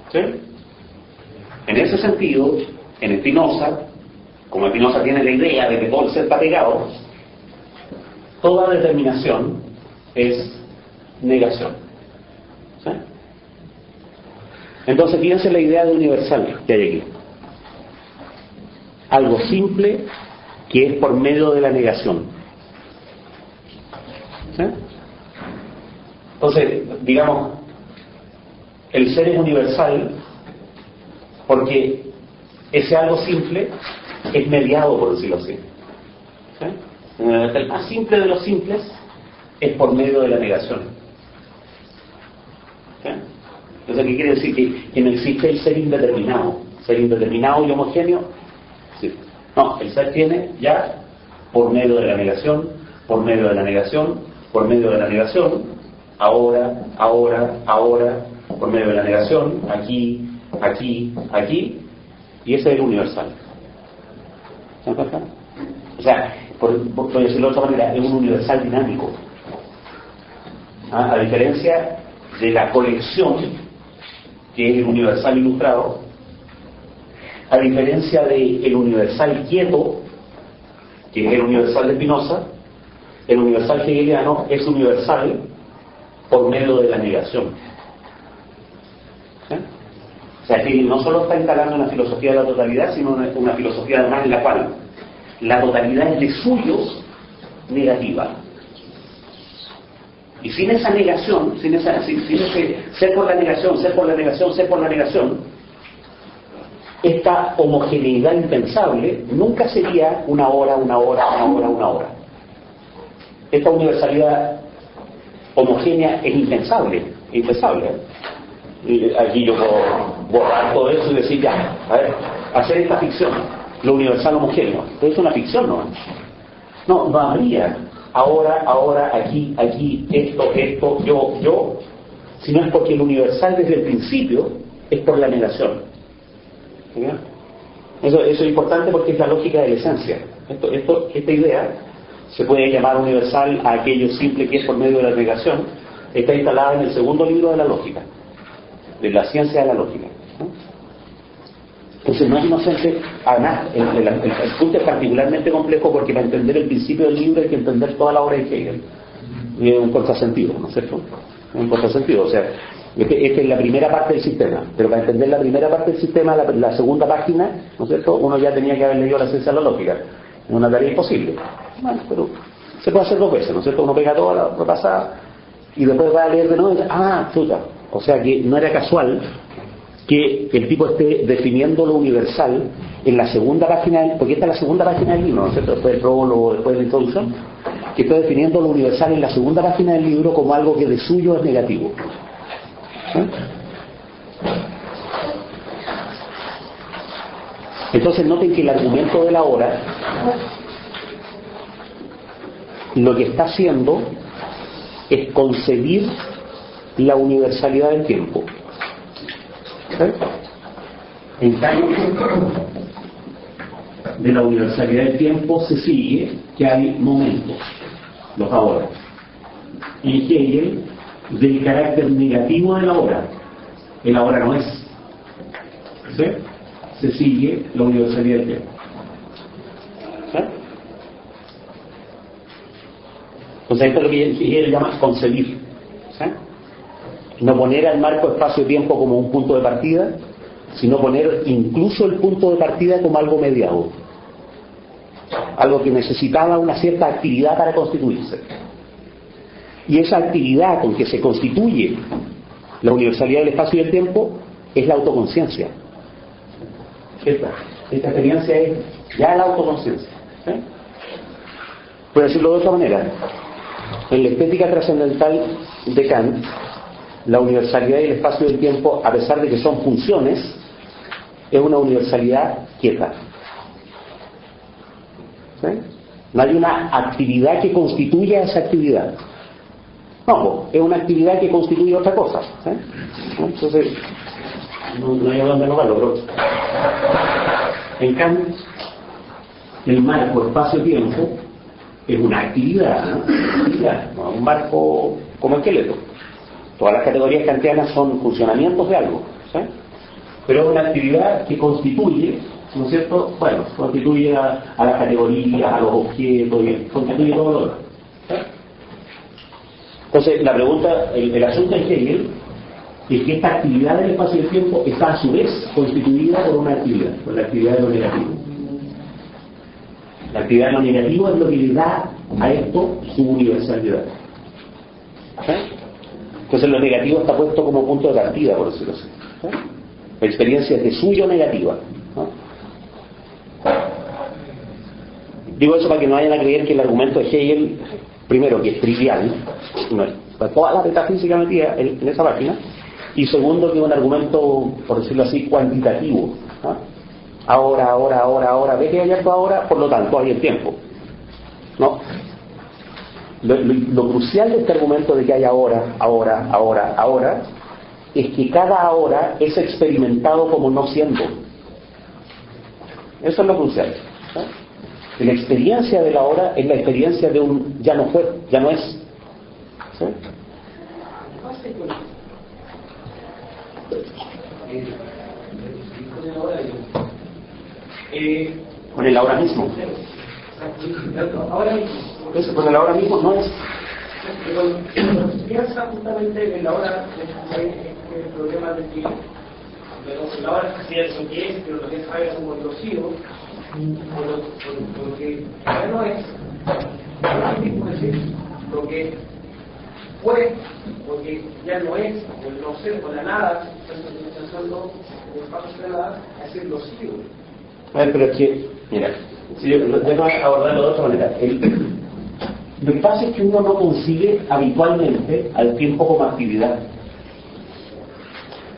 ¿Sí? En ese sentido, en Spinoza, como Spinoza tiene la idea de que todo el ser está pegado, toda determinación es negación. ¿Sí? Entonces, fíjense la idea de universal que hay aquí. Algo simple que es por medio de la negación. ¿Sí? Entonces, digamos, el ser es universal porque ese algo simple es mediado, por decirlo así. ¿Sí? El más simple de los simples es por medio de la negación. ¿Sí? Entonces, ¿qué quiere decir? Que no existe el ser indeterminado. Ser indeterminado y homogéneo, sí. No, el ser tiene ya por medio de la negación, por medio de la negación, por medio de la negación, ahora, por medio de la negación, aquí, aquí, y ese es el universal. ¿Se dan cuenta? O sea, por decirlo de otra manera, es un universal dinámico. ¿Ah? A diferencia de la colección, que es el universal ilustrado, a diferencia del universal quieto, que es el universal de Spinoza, el universal hegeliano es universal por medio de la negación. ¿Sí? O sea, que no solo está instalando una filosofía de la totalidad, sino una filosofía además en la cual la totalidad es de suyos negativa. Y sin esa negación, sin ese ser por la negación, ser por la negación, ser por la negación, esta homogeneidad impensable nunca sería una hora. Esta universalidad homogénea es impensable. Y aquí yo puedo borrar todo eso y decir ya, a ver, hacer esta ficción, lo universal homogéneo. Pero es una ficción, ¿no? No habría ahora, aquí, esto, yo, sino es porque el universal desde el principio es por la negación. ¿Sí? Eso es importante porque es la lógica de la esencia. Esta idea se puede llamar universal a aquello simple que es por medio de la negación. Está instalada en el segundo libro de la lógica, de la ciencia de la lógica, ¿no? Entonces no es inocente. Además, el punto es particularmente complejo porque para entender el principio del libro hay que entender toda la obra de Hegel. Y es un contrasentido, ¿no es cierto? Es un contrasentido. O sea, esta es la primera parte del sistema, pero para entender la primera parte del sistema, la segunda página, ¿no es cierto?, uno ya tenía que haber leído la ciencia de la lógica. Es una tarea imposible. Bueno, pero se puede hacer dos veces, ¿no es cierto? Uno pega toda la repasada y después va a leer de nuevo y dice, chuta. O sea que no era casual que el tipo esté definiendo lo universal en la segunda página, porque esta es la segunda página del libro, ¿no es cierto? Después del prólogo, después de la introducción, que está definiendo lo universal en la segunda página del libro como algo que de suyo es negativo. Entonces noten que el argumento de la hora lo que está haciendo es concebir la universalidad del tiempo. En cambio de la universalidad del tiempo se sigue que hay momentos, los ahora. Y Hegel del carácter negativo de la hora. El ahora no es. ¿Sí? Se sigue la universalidad del tiempo. ¿Sí? Entonces esto es lo que Hegel llama concebir. ¿Sí? No poner al marco espacio-tiempo como un punto de partida, sino poner incluso el punto de partida como algo mediado, algo que necesitaba una cierta actividad para constituirse. Y esa actividad con que se constituye la universalidad del espacio y del tiempo es la autoconciencia. Esta experiencia es ya la autoconciencia. ¿Sí? Por decirlo de otra manera, en la estética trascendental de Kant, la universalidad del espacio y del tiempo, a pesar de que son funciones, es una universalidad quieta. ¿Sí? No hay una actividad que constituya esa actividad. No, es una actividad que constituye otra cosa. ¿Sí? Entonces, no hay a dónde notarlo, pero en Kant, el marco espacio-tiempo es una actividad, ¿no? Un marco como esqueleto. Todas las categorías kantianas son funcionamientos de algo, ¿sí? Pero es una actividad que constituye, ¿no es cierto? Bueno, constituye a las categorías, a los objetos, constituye todo lo demás. ¿Sí? Entonces, la pregunta, el asunto en Hegel es que esta actividad del espacio y del tiempo está a su vez constituida por una actividad, por la actividad de lo negativo. La actividad de lo negativo es lo que le da a esto su universalidad. ¿Sí? Entonces lo negativo está puesto como punto de partida, por decirlo así. ¿Sí? La experiencia es de suyo negativa. ¿No? Digo eso para que no vayan a creer que el argumento de Hegel, primero, que es trivial, no es, toda la metafísica metida en esa página, y segundo, que es un argumento, por decirlo así, cuantitativo. ¿No? Ahora, ve que hay esto ahora, por lo tanto hay el tiempo. ¿No? Lo crucial de este argumento de que hay ahora, es que cada ahora es experimentado como no siendo. Eso es lo crucial. ¿Sí? La experiencia de la hora es la experiencia de un ya no fue, ya no es. ¿Sí? Con el ahora mismo. Entonces, con el ahora mismo no es. Pero piensa justamente en la hora el problema de que la hora es lo que es, pero lo que sabe es como conocido, porque ya no es lo que fue, porque ya no es, el no ser, con la nada, pensando en el paso de la nada, es el nocivo. A ver, pero es que, mira, si yo déjame abordarlo de otra manera. Lo que pasa es que uno no concibe habitualmente al tiempo como actividad.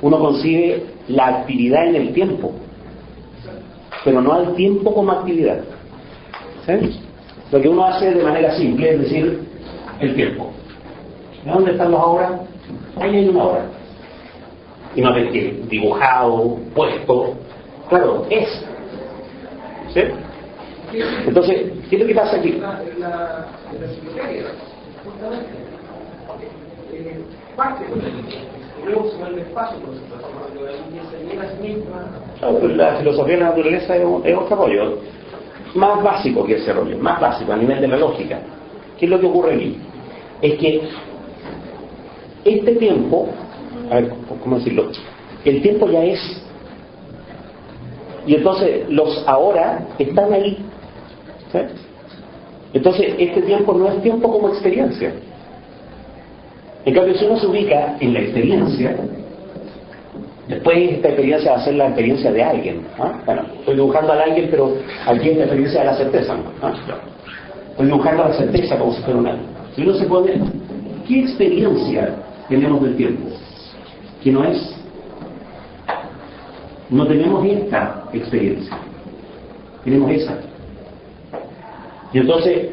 Uno concibe la actividad en el tiempo, pero no al tiempo como actividad. ¿Sí? Lo que uno hace de manera simple es decir, el tiempo. ¿De dónde están los ahora? Ahí hay una hora. Y no ves que dibujado, puesto, claro, es. ¿Sí? Entonces, ¿qué es lo que pasa aquí? La psicología, justamente, parte de luego se vuelve espacio, la filosofía de la naturaleza es otro rollo, más básico que ese rollo, más básico a nivel de la lógica. ¿Qué es lo que ocurre aquí? Es que este tiempo, a ver, ¿cómo decirlo? El tiempo ya es. Y entonces los ahora están ahí. ¿Sí? Entonces este tiempo no es tiempo como experiencia. En cambio, si uno se ubica en la experiencia, Después esta experiencia va a ser la experiencia de alguien. Bueno, estoy dibujando a alguien, pero aquí es la experiencia de la certeza. Estoy dibujando la certeza como si fuera un algo. Si uno se pone, ¿qué experiencia tenemos del tiempo? Que no es. No tenemos esta experiencia, tenemos esa. Y entonces,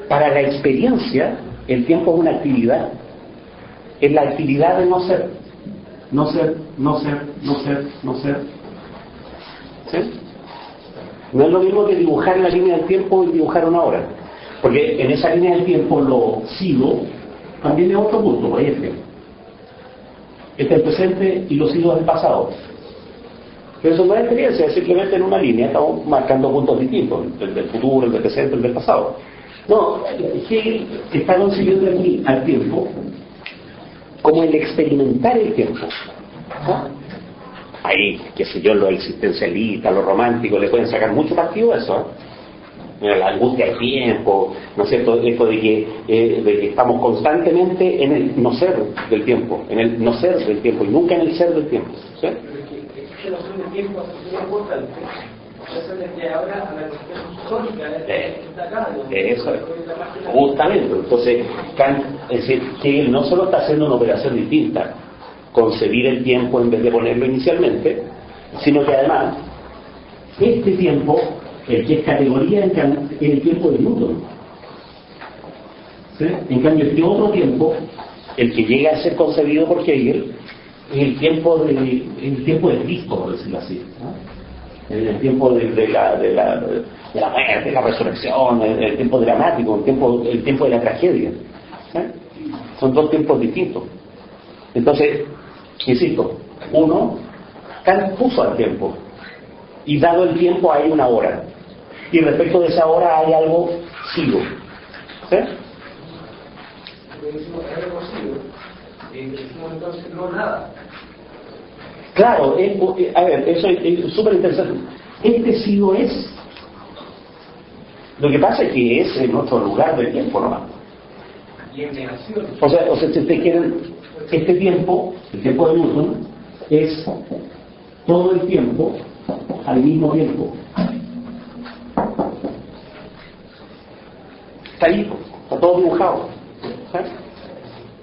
para la experiencia, el tiempo es una actividad. Es la actividad de no ser. No ser, no ser, no ser, no ser. ¿Sí? No es lo mismo que dibujar la línea del tiempo y dibujar una hora. Porque en esa línea del tiempo lo sigo también es otro punto, este es el presente y lo sigo es el pasado. Pero eso no es experiencia, es simplemente en una línea, estamos marcando puntos distintos, el del futuro, el del presente, el del pasado. No, Hegel está concibiendo aquí al tiempo como el experimentar el tiempo. Ahí, qué sé yo, los existencialistas, los románticos le pueden sacar mucho partido a eso, la angustia del tiempo, ¿no es cierto? Esto de que estamos constantemente en el no ser del tiempo, en el no ser del tiempo y nunca en el ser del tiempo, ¿sí? Que la noción de tiempo es muy importante. Eso es que ahora a la cuestión histórica está acá. Eso es, justamente. Entonces, Kant, es decir, que él no solo está haciendo una operación distinta, concebir el tiempo en vez de ponerlo inicialmente, sino que además, este tiempo, el que es categoría en Kant, es el tiempo de Newton. ¿Sí? En cambio, este otro tiempo, el que llega a ser concebido por Hegel, es el tiempo de Cristo, por decirlo así, ¿no? El tiempo de la muerte, la resurrección, el tiempo dramático, el tiempo de la tragedia. ¿Sí? Son dos tiempos distintos. Entonces, insisto, uno, Kant puso al tiempo, y dado el tiempo hay una hora, y respecto de esa hora hay algo sigo. ¿Sí? Entonces no nada. Claro, a ver, eso es súper interesante. Este sigo es. Lo que pasa es que es en otro lugar del tiempo nomás. Y en negación. O sea, si ustedes quieren, este tiempo, el tiempo de Newton, es todo el tiempo al mismo tiempo. Está ahí, está todo dibujado. ¿Sí?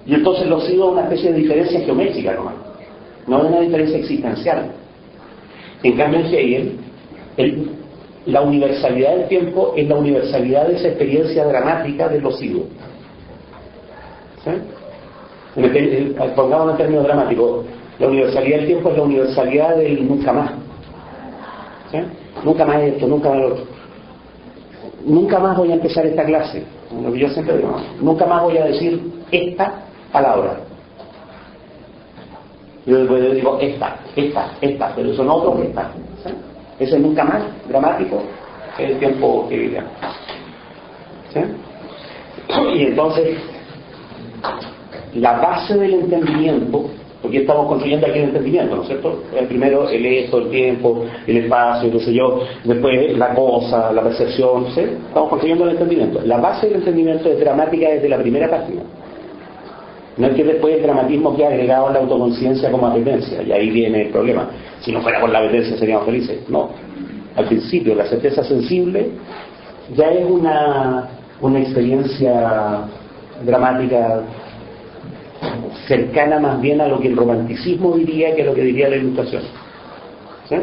Y entonces lo sigo a una especie de diferencia geométrica nomás, no es una diferencia existencial. En cambio en Hegel, la universalidad del tiempo es la universalidad de esa experiencia dramática de lo sigo. ¿Sí? Pongamos en términos dramáticos, la universalidad del tiempo es la universalidad del nunca más. ¿Sí? Nunca más esto, nunca más lo otro. Nunca más voy a empezar esta clase, lo que yo siempre digo, nunca más voy a decir esta palabra. Yo después digo esta, pero son otros esta. ¿Sí? Ese nunca más dramático es el tiempo que vivimos. ¿Sí? Y entonces, la base del entendimiento, porque estamos construyendo aquí el entendimiento, ¿no es cierto? El primero, el esto, el tiempo, el espacio, qué sé yo, después la cosa, la percepción, ¿sí? Estamos construyendo el entendimiento. La base del entendimiento es dramática desde la primera página. No es que después el dramatismo quede agregado a la autoconciencia como apetencia, y ahí viene el problema. Si no fuera por la apetencia seríamos felices. No. Al principio, la certeza sensible ya es una experiencia dramática cercana más bien a lo que el romanticismo diría que a lo que diría la ilustración. ¿Sí?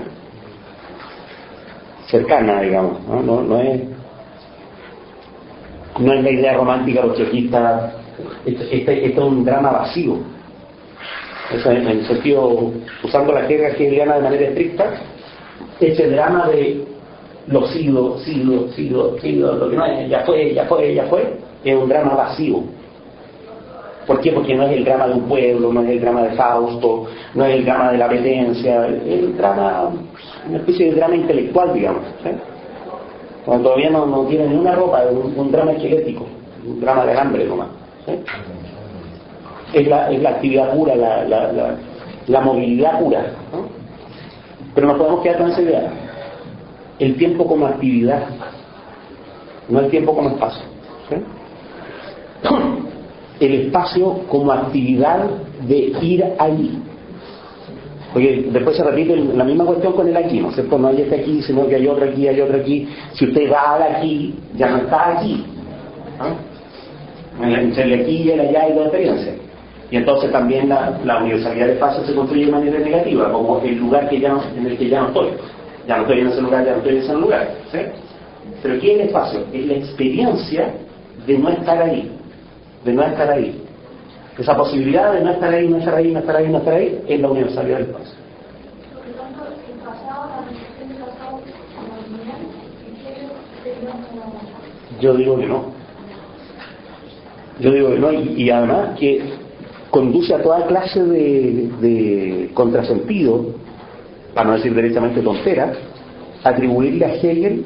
Cercana, digamos. No es la idea romántica rochefista. Este es un drama vacío. Eso en el sentido, usando la jerga hegeliana de manera estricta, ese drama de lo sigo, lo que no es, ya fue, es un drama vacío. ¿Por qué? Porque no es el drama de un pueblo, no es el drama de Fausto, no es el drama de la apetencia, es el drama, una especie de drama intelectual, digamos. ¿Sí? Cuando todavía no tiene ni una ropa, es un drama esquelético, un drama de hambre nomás. ¿Sí? Es la actividad pura, la movilidad pura, ¿no? Pero no podemos quedar con esa idea. El tiempo como actividad, no el tiempo como espacio. ¿Sí? El espacio como actividad de ir ahí. Porque después se repite la misma cuestión con el aquí, ¿no es cierto? No hay este aquí, sino que hay otro aquí, hay otro aquí. Si usted va al aquí, ya no está aquí. Entre el aquí y el allá hay dos experiencias. Y entonces también la universalidad de espacio se construye de manera negativa, como el lugar en el que ya no estoy. Ya no estoy en ese lugar, ya no estoy en ese lugar. ¿Sí? Pero ¿qué es el espacio? Es la experiencia de no estar ahí. De no estar ahí. Esa posibilidad de no estar ahí, no estar ahí, no estar ahí, no estar ahí, es la universalidad del espacio. Yo digo que no. Yo digo que no, y además que conduce a toda clase de contrasentido, para no decir directamente tontera, atribuirle a Hegel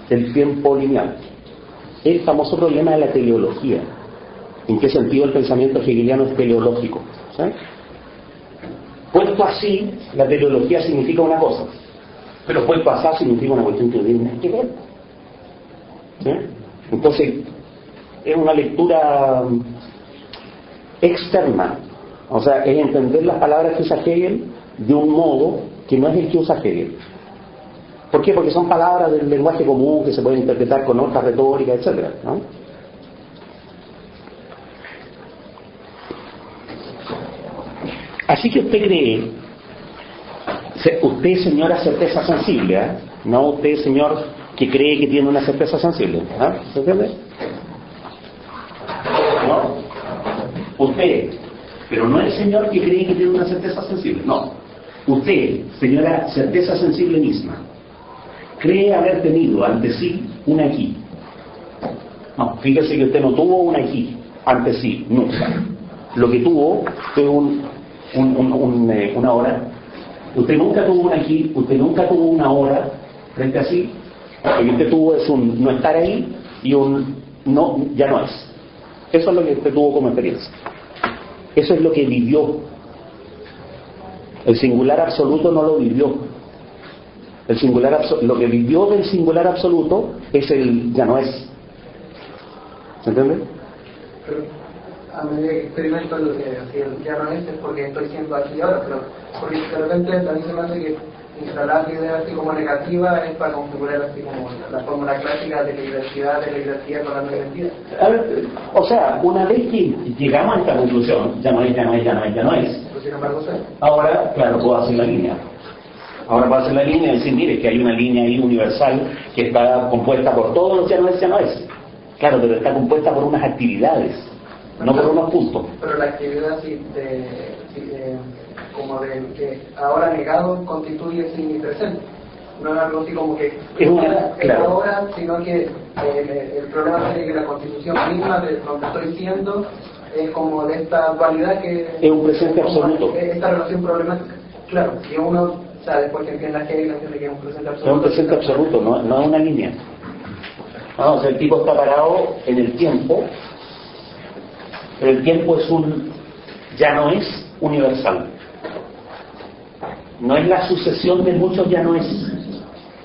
el tiempo lineal. El famoso problema de la teleología. ¿En qué sentido el pensamiento hegeliano es teleológico? ¿Sí? Puesto así, la teleología significa una cosa, pero puesto así significa una cuestión que no tiene nada que ver. ¿Sí? Entonces, es una lectura externa, o sea, es entender las palabras que usa Hegel de un modo que no es el que usa Hegel. ¿Por qué? Porque son palabras del lenguaje común que se pueden interpretar con otra retórica, etcétera, ¿no? Así que usted cree, usted señora certeza sensible, ¿eh? No usted señor que cree que tiene una certeza sensible, ¿eh? ¿Se entiende? No, usted, pero no el señor que cree que tiene una certeza sensible, no. Usted, señora certeza sensible misma, cree haber tenido ante sí un aquí. No, fíjese que usted no tuvo un aquí ante sí, nunca. Lo que tuvo fue una hora. Usted nunca tuvo un aquí, usted nunca tuvo una hora frente a sí. Lo que usted tuvo es un no estar ahí y un no, ya no es. Eso es lo que usted tuvo como experiencia. Eso es lo que vivió. El singular absoluto no lo vivió. Lo que vivió del singular absoluto es el ya no es. ¿Se entiende? Pero a medida que experimento lo que ya no es porque estoy siendo aquí ahora, pero porque de repente también se me hace que instalar la idea así como negativa es para configurar así como la fórmula clásica de la identidad con la no identidad. A ver, o sea, una vez que llegamos a esta conclusión, ya no es, ya no es, ya no es, ya no es. Pero sin embargo, sí. Ahora, claro, puedo hacer la línea. Ahora puedo hacer la línea y decir, mire, que hay una línea ahí universal que está compuesta por todos los ya no es, ya no es. Claro, pero está compuesta por unas actividades, no por unos puntos. Pero la actividad como de que ahora negado constituye sí presente. No es algo así como que es una, claro. Ahora, sino que el problema es que la constitución misma de lo que estoy siendo es como de esta dualidad que es un presente absoluto. Esta relación problemática. Claro, y uno, o sea, después que entienda que entiende que es un presente absoluto. Es un presente absoluto, no es una línea. No, o sea, el tipo está parado en el tiempo, pero el tiempo ya no es universal. No es la sucesión de muchos ya no es.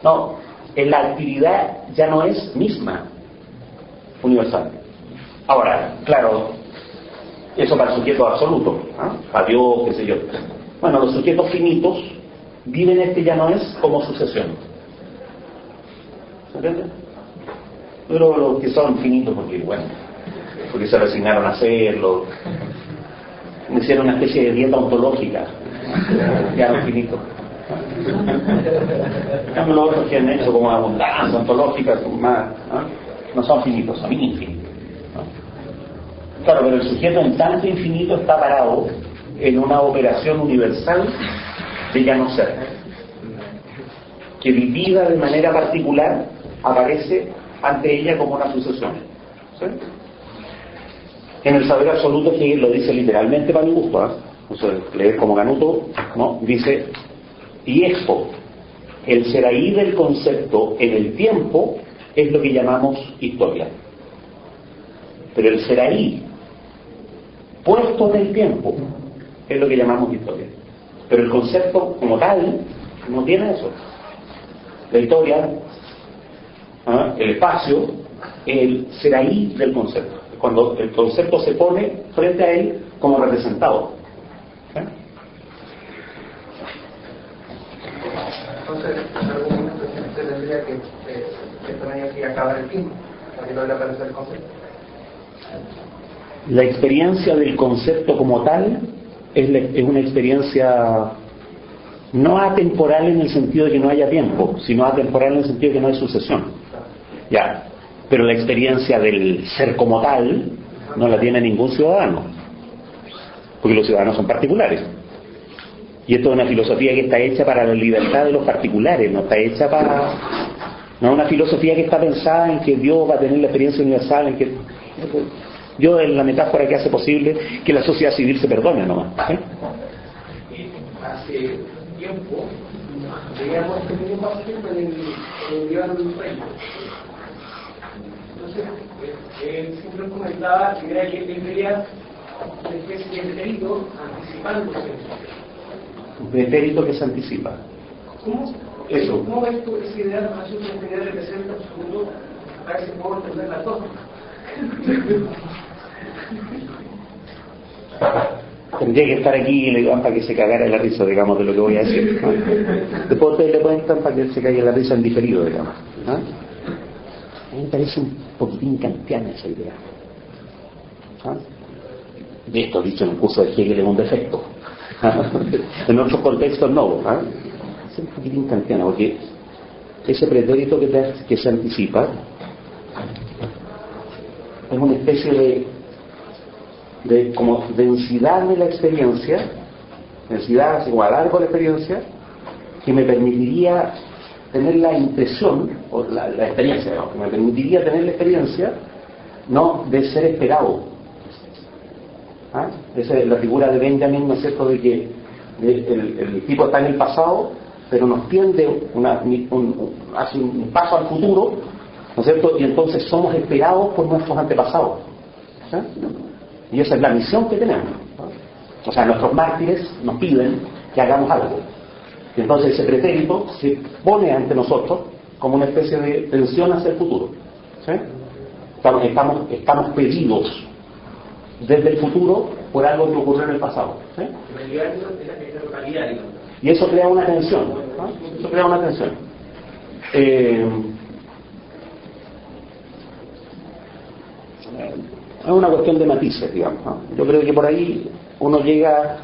No, en la actividad ya no es misma universal. Ahora, claro, eso para sujetos absolutos, ¿no? Para Dios, qué sé yo. Bueno, los sujetos finitos viven este ya no es como sucesión. ¿Se entiende? Pero los que son finitos porque se resignaron a hacerlo, hicieron una especie de dieta ontológica, ya no finitos. Los otros que han hecho como abundancia ontológica, más, no son finitos, son infinitos. Claro, pero el sujeto en tanto infinito está parado en una operación universal de ya no ser, que vivida de manera particular aparece ante ella como una sucesión. ¿Sí? En el saber absoluto, que lo dice literalmente para mi gusto, o sea, leer como Canuto, ¿no? Dice, y esto, el ser ahí del concepto en el tiempo, es lo que llamamos historia. Pero el ser ahí, puesto en el tiempo, es lo que llamamos historia. Pero el concepto como tal, no tiene eso. La historia, el espacio, el ser ahí del concepto. Cuando el concepto se pone frente a él como representado. esto no haya que acabar el tiempo, para que no le aparezca el concepto. La experiencia del concepto como tal es una experiencia no atemporal en el sentido de que no haya tiempo, sino atemporal en el sentido de que no hay sucesión. Ya, pero la experiencia del ser como tal no la tiene ningún ciudadano, porque los ciudadanos son particulares. Y esto es una filosofía que está hecha para la libertad de los particulares, no está hecha para... No es una filosofía que está pensada en que Dios va a tener la experiencia universal, en que... Dios es la metáfora que hace posible que la sociedad civil se perdone nomás. Hace tiempo veíamos este mismo pasaje en el libro de un rey. Entonces, él siempre comentaba que era que él veía una especie de pretérito anticipándose. Un pretérito que se anticipa. ¿Cómo ves tú esa idea de tener el presente absoluto? A ver si puedo entender las dos. Tendría que estar aquí y le digan para que se cagara la risa, digamos, de lo que voy a decir, ¿no? Después ustedes le cuentan para que se caiga la risa en diferido, digamos, ¿no? A mí me parece un poquitín kantiana esa idea, ¿no? De esto dicho en un curso de Hegel es un defecto, en otros contextos no, ¿no? Es un poquitín kantiana, porque ese pretérito que se anticipa es una especie de como densidad de la experiencia, densidad así como a largo de la experiencia, que me permitiría tener la impresión, o la experiencia, ¿no? Que me permitiría tener la experiencia, no de ser esperado. ¿Ah? Esa es la figura de Benjamin, ¿no es cierto?, de que el tipo está en el pasado, pero nos tiende hace un paso al futuro, ¿no es cierto?, y entonces somos esperados por nuestros antepasados. ¿Sí? Y esa es la misión que tenemos, ¿no? O sea, nuestros mártires nos piden que hagamos algo. Y entonces ese pretérito se pone ante nosotros como una especie de tensión hacia el futuro. ¿Sí? Estamos pedidos desde el futuro por algo que ocurrió en el pasado. ¿Sí? Y eso crea una tensión, ¿no? Eso crea una tensión. Es una cuestión de matices, digamos, ¿no? Yo creo que por ahí uno llega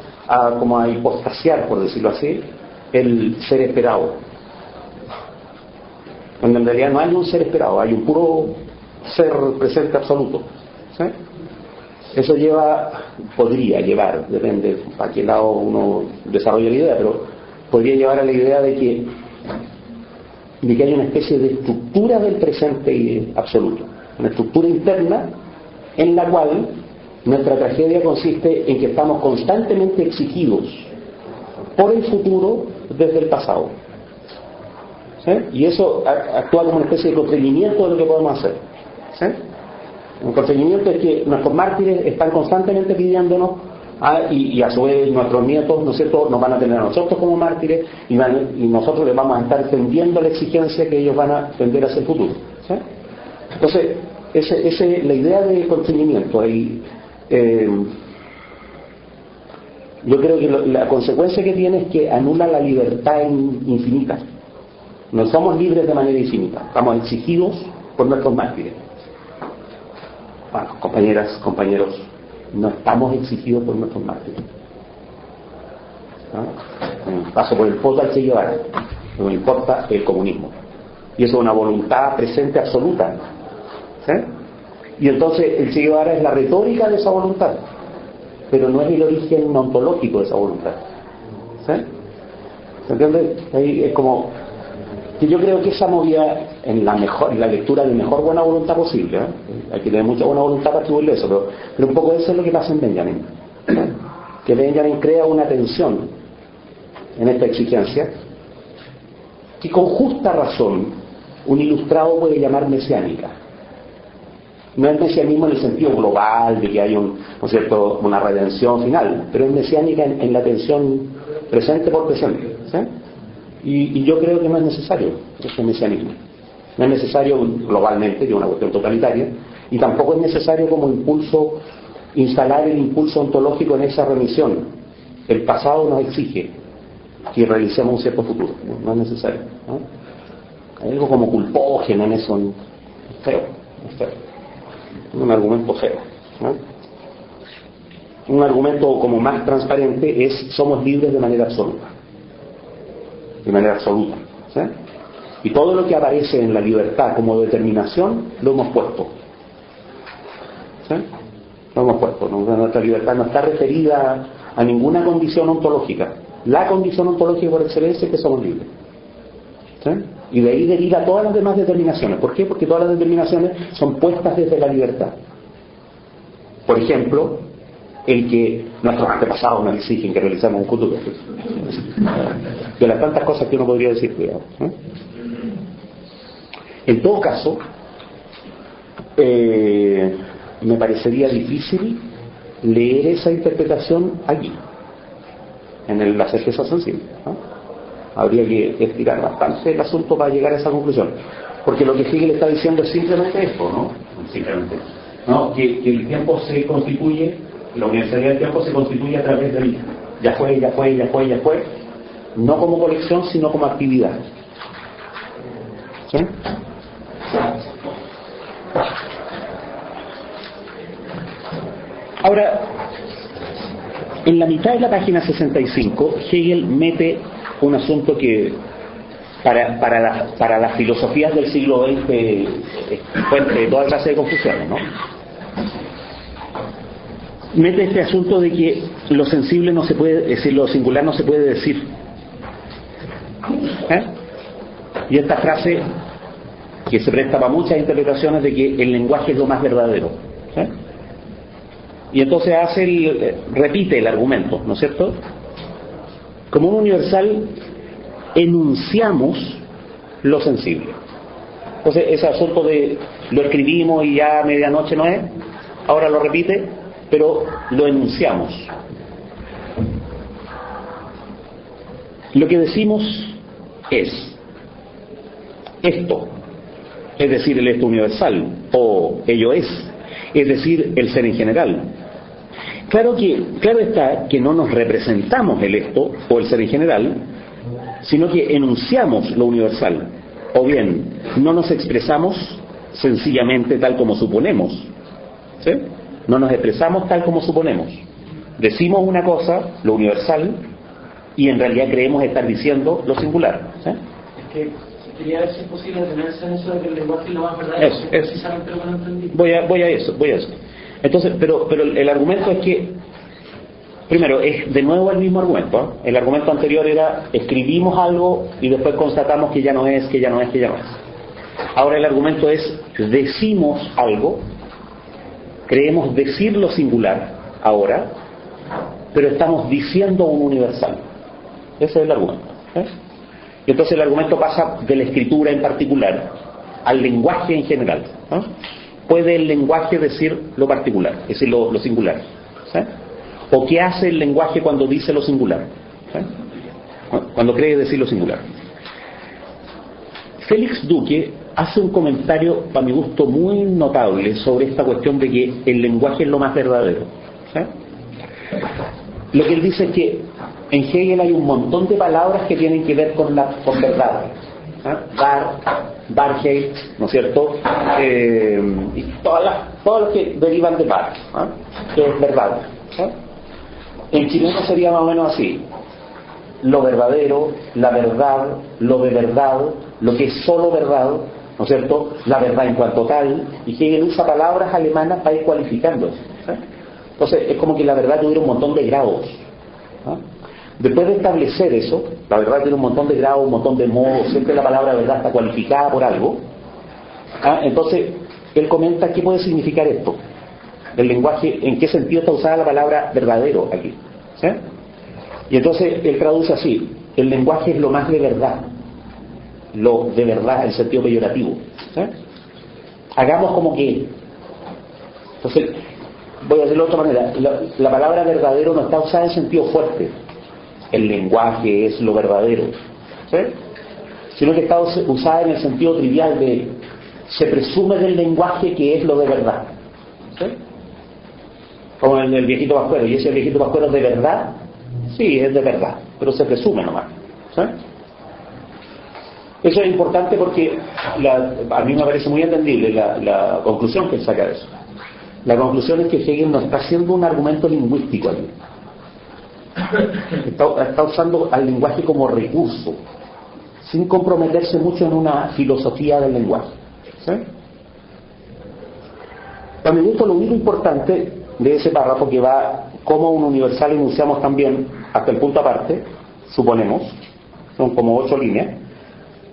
como a hipostasiar, por decirlo así, el ser esperado. Cuando en realidad no hay un ser esperado, hay un puro ser presente absoluto. ¿Sí? Eso podría llevar, depende para qué lado uno desarrolla la idea, pero podría llevar a la idea de que hay una especie de estructura del presente absoluto, una estructura interna en la cual nuestra tragedia consiste en que estamos constantemente exigidos por el futuro desde el pasado. ¿Sí? Y eso actúa como una especie de constreñimiento de lo que podemos hacer. ¿Sí? Un constreñimiento es que nuestros mártires están constantemente pidiéndonos, y a su vez nuestros nietos, ¿no es cierto?, nos van a tener a nosotros como mártires, y nosotros les vamos a estar tendiendo la exigencia que ellos van a tender hacia el futuro. ¿Sí? Entonces, la idea de constreñimiento ahí, yo creo que la consecuencia que tiene es que anula la libertad infinita. No somos libres de manera infinita, estamos exigidos por nuestros mártires. Bueno, compañeras, compañeros, no estamos exigidos por nuestros mártires. ¿No? Paso por el poto al Che Guevara, no me importa el comunismo. Y eso es una voluntad presente absoluta. ¿Sí? Y entonces el Che Guevara es la retórica de esa voluntad, pero no es el origen ontológico de esa voluntad. ¿Sí? ¿Se entiende? Ahí es como que yo creo que esa movida en la lectura de mejor buena voluntad posible, ¿eh? Hay que tener mucha buena voluntad para atribuirle eso, pero un poco eso es lo que pasa en Benjamin. Que Benjamin crea una tensión en esta exigencia que con justa razón un ilustrado puede llamar mesiánica. No es mesianismo en el sentido global de que hay ¿no es cierto?, una redención final, pero es mesiánica en la tensión presente por presente. ¿Sí? Y yo creo que no es necesario ese mesianismo. No es necesario globalmente, que es una cuestión totalitaria, y tampoco es necesario como impulso instalar el impulso ontológico en esa remisión. El pasado nos exige que realicemos un cierto futuro. No es necesario, ¿no? Hay algo como culpógeno en eso, es feo, es feo. Un argumento feo, ¿no? Un argumento como más transparente es: somos libres de manera absoluta. De manera absoluta, ¿sí? Y todo lo que aparece en la libertad como determinación lo hemos puesto, ¿sí? Lo hemos puesto. Nuestra libertad no está referida a ninguna condición ontológica. La condición ontológica por excelencia es que somos libres, ¿sí? Y de ahí deriva todas las demás determinaciones. ¿Por qué? Porque todas las determinaciones son puestas desde la libertad. Por ejemplo, el que nuestros antepasados nos exigen que realizamos un futuro. De las tantas cosas que uno podría decir, cuidado, ¿eh? En todo caso, me parecería difícil leer esa interpretación aquí, en la certeza sensible, ¿no? Habría que estirar bastante el asunto para llegar a esa conclusión, porque lo que Hegel está diciendo es simplemente esto, ¿no? Simplemente, ¿no? Que el tiempo se constituye, la universalidad del tiempo se constituye a través del ya fue, no como colección, sino como actividad, ¿sí? Ahora, en la mitad de la página 65, Hegel mete un asunto que para las filosofías del siglo XX fuente de toda clase de confusiones, ¿no? Mete este asunto de que lo sensible no se puede decir, lo singular no se puede decir, ¿eh? Y esta frase que se presta para muchas interpretaciones de que el lenguaje es lo más verdadero, ¿eh? Y entonces repite el argumento, ¿no es cierto? Como un universal enunciamos lo sensible. Entonces ese asunto de lo escribimos y ya a medianoche no es, ahora lo repite, pero lo enunciamos. Lo que decimos es esto, es decir, el esto universal, o ello es decir, el ser en general. Claro está que no nos representamos el esto o el ser en general, sino que enunciamos lo universal, o bien no nos expresamos sencillamente tal como suponemos, ¿sí? No nos expresamos tal como suponemos. Decimos una cosa, lo universal, y en realidad creemos estar diciendo lo singular, ¿sí? Es que quería ver si es posible detenerse en eso de que el lenguaje es lo más verdadero. Eso. Precisamente lo que no entendí. Voy a eso. Entonces, pero el argumento es que, primero, es de nuevo el mismo argumento, ¿eh? El argumento anterior era: escribimos algo y después constatamos que ya no es. Ahora el argumento es: decimos algo, creemos decir lo singular ahora, pero estamos diciendo un universal. Ese es el argumento, ¿eh? Y entonces el argumento pasa de la escritura en particular al lenguaje en general, ¿no? ¿Puede el lenguaje decir lo particular, es decir, lo singular? ¿Sí? ¿O qué hace el lenguaje cuando dice lo singular? ¿Sí? Cuando cree decir lo singular. Félix Duque hace un comentario, para mi gusto, muy notable sobre esta cuestión de que el lenguaje es lo más verdadero, ¿sí? Lo que él dice es que en Hegel hay un montón de palabras que tienen que ver con verdad, ¿eh? Wahrheit, ¿no es cierto? Y todas las que derivan de Wahr, ¿eh? Que es verdad, ¿eh? En chileno sería más o menos así: lo verdadero, la verdad, lo de verdad, lo que es solo verdad, ¿no es cierto? La verdad en cuanto tal. Y Hegel usa palabras alemanas para ir cualificando eso, ¿eh? Entonces es como que la verdad tuviera un montón de grados, ¿eh? Después de establecer eso, la verdad tiene un montón de grados, un montón de modos, siempre la palabra verdad está cualificada por algo. Entonces, él comenta qué puede significar esto. El lenguaje, en qué sentido está usada la palabra verdadero aquí, ¿sí? Y entonces él traduce así: el lenguaje es lo más de verdad, lo de verdad en sentido peyorativo, ¿sí? Hagamos como que... Entonces, voy a decirlo de otra manera: la palabra verdadero no está usada en sentido fuerte, el lenguaje es lo verdadero, ¿sí? Sino que está usada en el sentido trivial de se presume del lenguaje que es lo de verdad, ¿sí? Como en el viejito Pascuero. ¿Y ese viejito Pascuero es de verdad? Sí, es de verdad, pero se presume nomás, ¿sí? Eso es importante porque a mí me parece muy entendible la conclusión que saca de eso. La conclusión es que Hegel no está haciendo un argumento lingüístico aquí. Está usando al lenguaje como recurso, sin comprometerse mucho en una filosofía del lenguaje. ¿Sí? Para mi gusto, lo único importante de ese párrafo, que va como un universal enunciamos también hasta el punto aparte, suponemos, son como 8 líneas.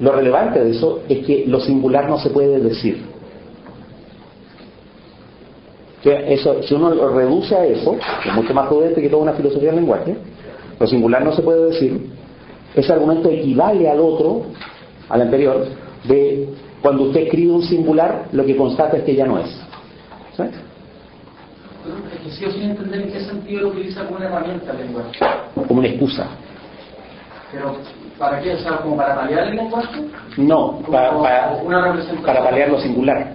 Lo relevante de eso es que lo singular no se puede decir. Eso, si uno lo reduce a eso, que es mucho más prudente que toda una filosofía del lenguaje, lo singular no se puede decir. Ese argumento equivale al otro, al anterior, de cuando usted escribe un singular, lo que constata es que ya no es. ¿Sí? Es que sigo sin entender en qué sentido lo utiliza como una herramienta el lenguaje. Como una excusa. Pero, ¿para qué? O sea, ¿como para paliar el lenguaje? No, una representación. para paliar lo singular.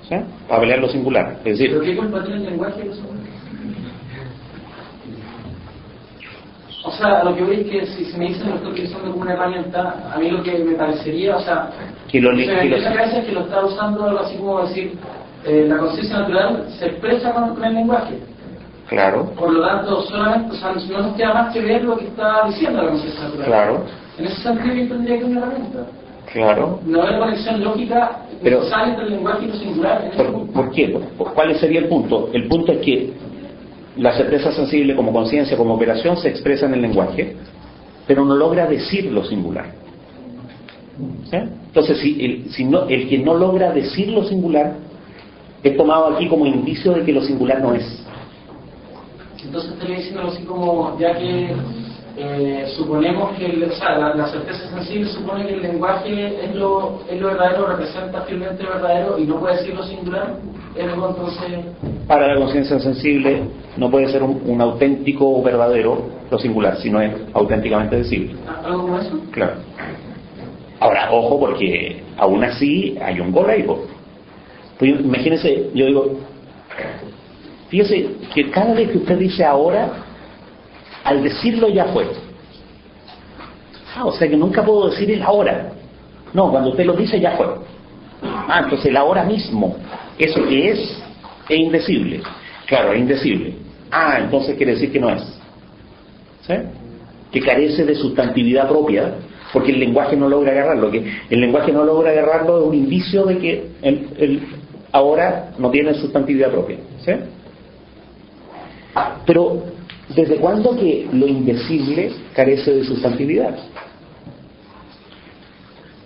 ¿Sí? Para paliar lo singular. Es decir, ¿pero qué culpa tiene el lenguaje de eso? O sea, a lo que voy es que si me dicen que lo estoy utilizando como una herramienta, a mí lo que me parecería, o sea, que gracia que lo está usando algo así como decir, la conciencia natural se expresa con el lenguaje. Claro. Por lo tanto, solamente, o sea, no nos queda más que ver lo que está diciendo la conciencia natural. Claro. En ese sentido yo tendría que ser una herramienta. Claro. No hay conexión lógica necesaria entre el lenguaje y lo singular. ¿Por qué? ¿Cuál sería el punto? El punto es que la certeza sensible como conciencia, como operación, se expresa en el lenguaje, pero no logra decir lo singular. ¿Sí? Entonces, el que no logra decir lo singular es tomado aquí como indicio de que lo singular no es. Entonces estaría diciendo así como, ya que suponemos que la certeza sensible supone que el lenguaje es lo verdadero, representa fielmente verdadero y no puede decir lo singular, entonces... Para la conciencia sensible no puede ser un auténtico o verdadero lo singular, sino es auténticamente decible. ¿Algo como eso? Claro. Ahora, ojo, porque aún así hay un gol ahí. Pues imagínense, yo digo, fíjese que cada vez que usted dice ahora, al decirlo ya fue. O sea que nunca puedo decir el ahora. No, cuando usted lo dice ya fue. Entonces el ahora mismo, eso que es indecible. Claro, es indecible. Entonces quiere decir que no es. ¿Sí? Que carece de sustantividad propia, porque el lenguaje no logra agarrarlo. Que el lenguaje no logra agarrarlo es un indicio de que el ahora no tiene sustantividad propia. ¿Sí? Pero, ¿desde cuándo que lo indecible carece de sustantividad?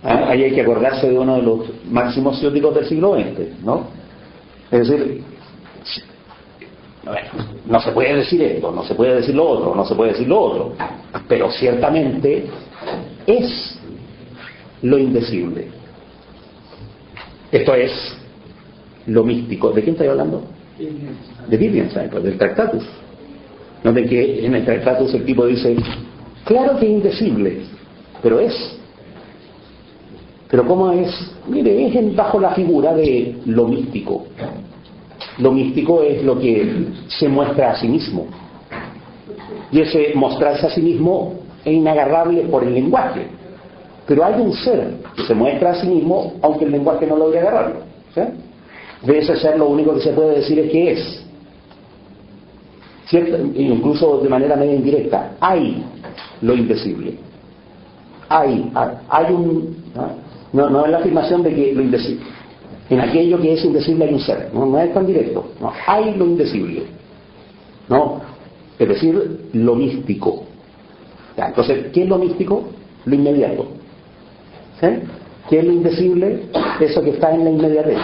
Ahí hay que acordarse de uno de los máximos científicos del siglo XX, ¿no? Es decir, no se puede decir esto, no se puede decir lo otro, no se puede decir lo otro, pero ciertamente es lo indecible. Esto es lo místico. ¿De quién estoy hablando? De Wittgenstein, pues, del Tractatus. Noten que en el Tractatus el tipo dice, claro que es indecible, pero es. Pero ¿cómo es? Mire, es bajo la figura de lo místico. Lo místico es lo que se muestra a sí mismo. Y ese mostrarse a sí mismo es inagarrable por el lenguaje. Pero hay un ser que se muestra a sí mismo, aunque el lenguaje no logre agarrarlo. ¿Sí? De ese ser lo único que se puede decir es que es. ¿Cierto? Incluso de manera medio indirecta. Hay lo indecible. Hay un... No es la afirmación de que lo indecible. En aquello que es indecible hay un ser. No es tan directo. No, hay lo indecible. No, es decir, lo místico. Entonces, ¿qué es lo místico? Lo inmediato. ¿Sí? ¿Qué es lo indecible? Eso que está en la inmediatez.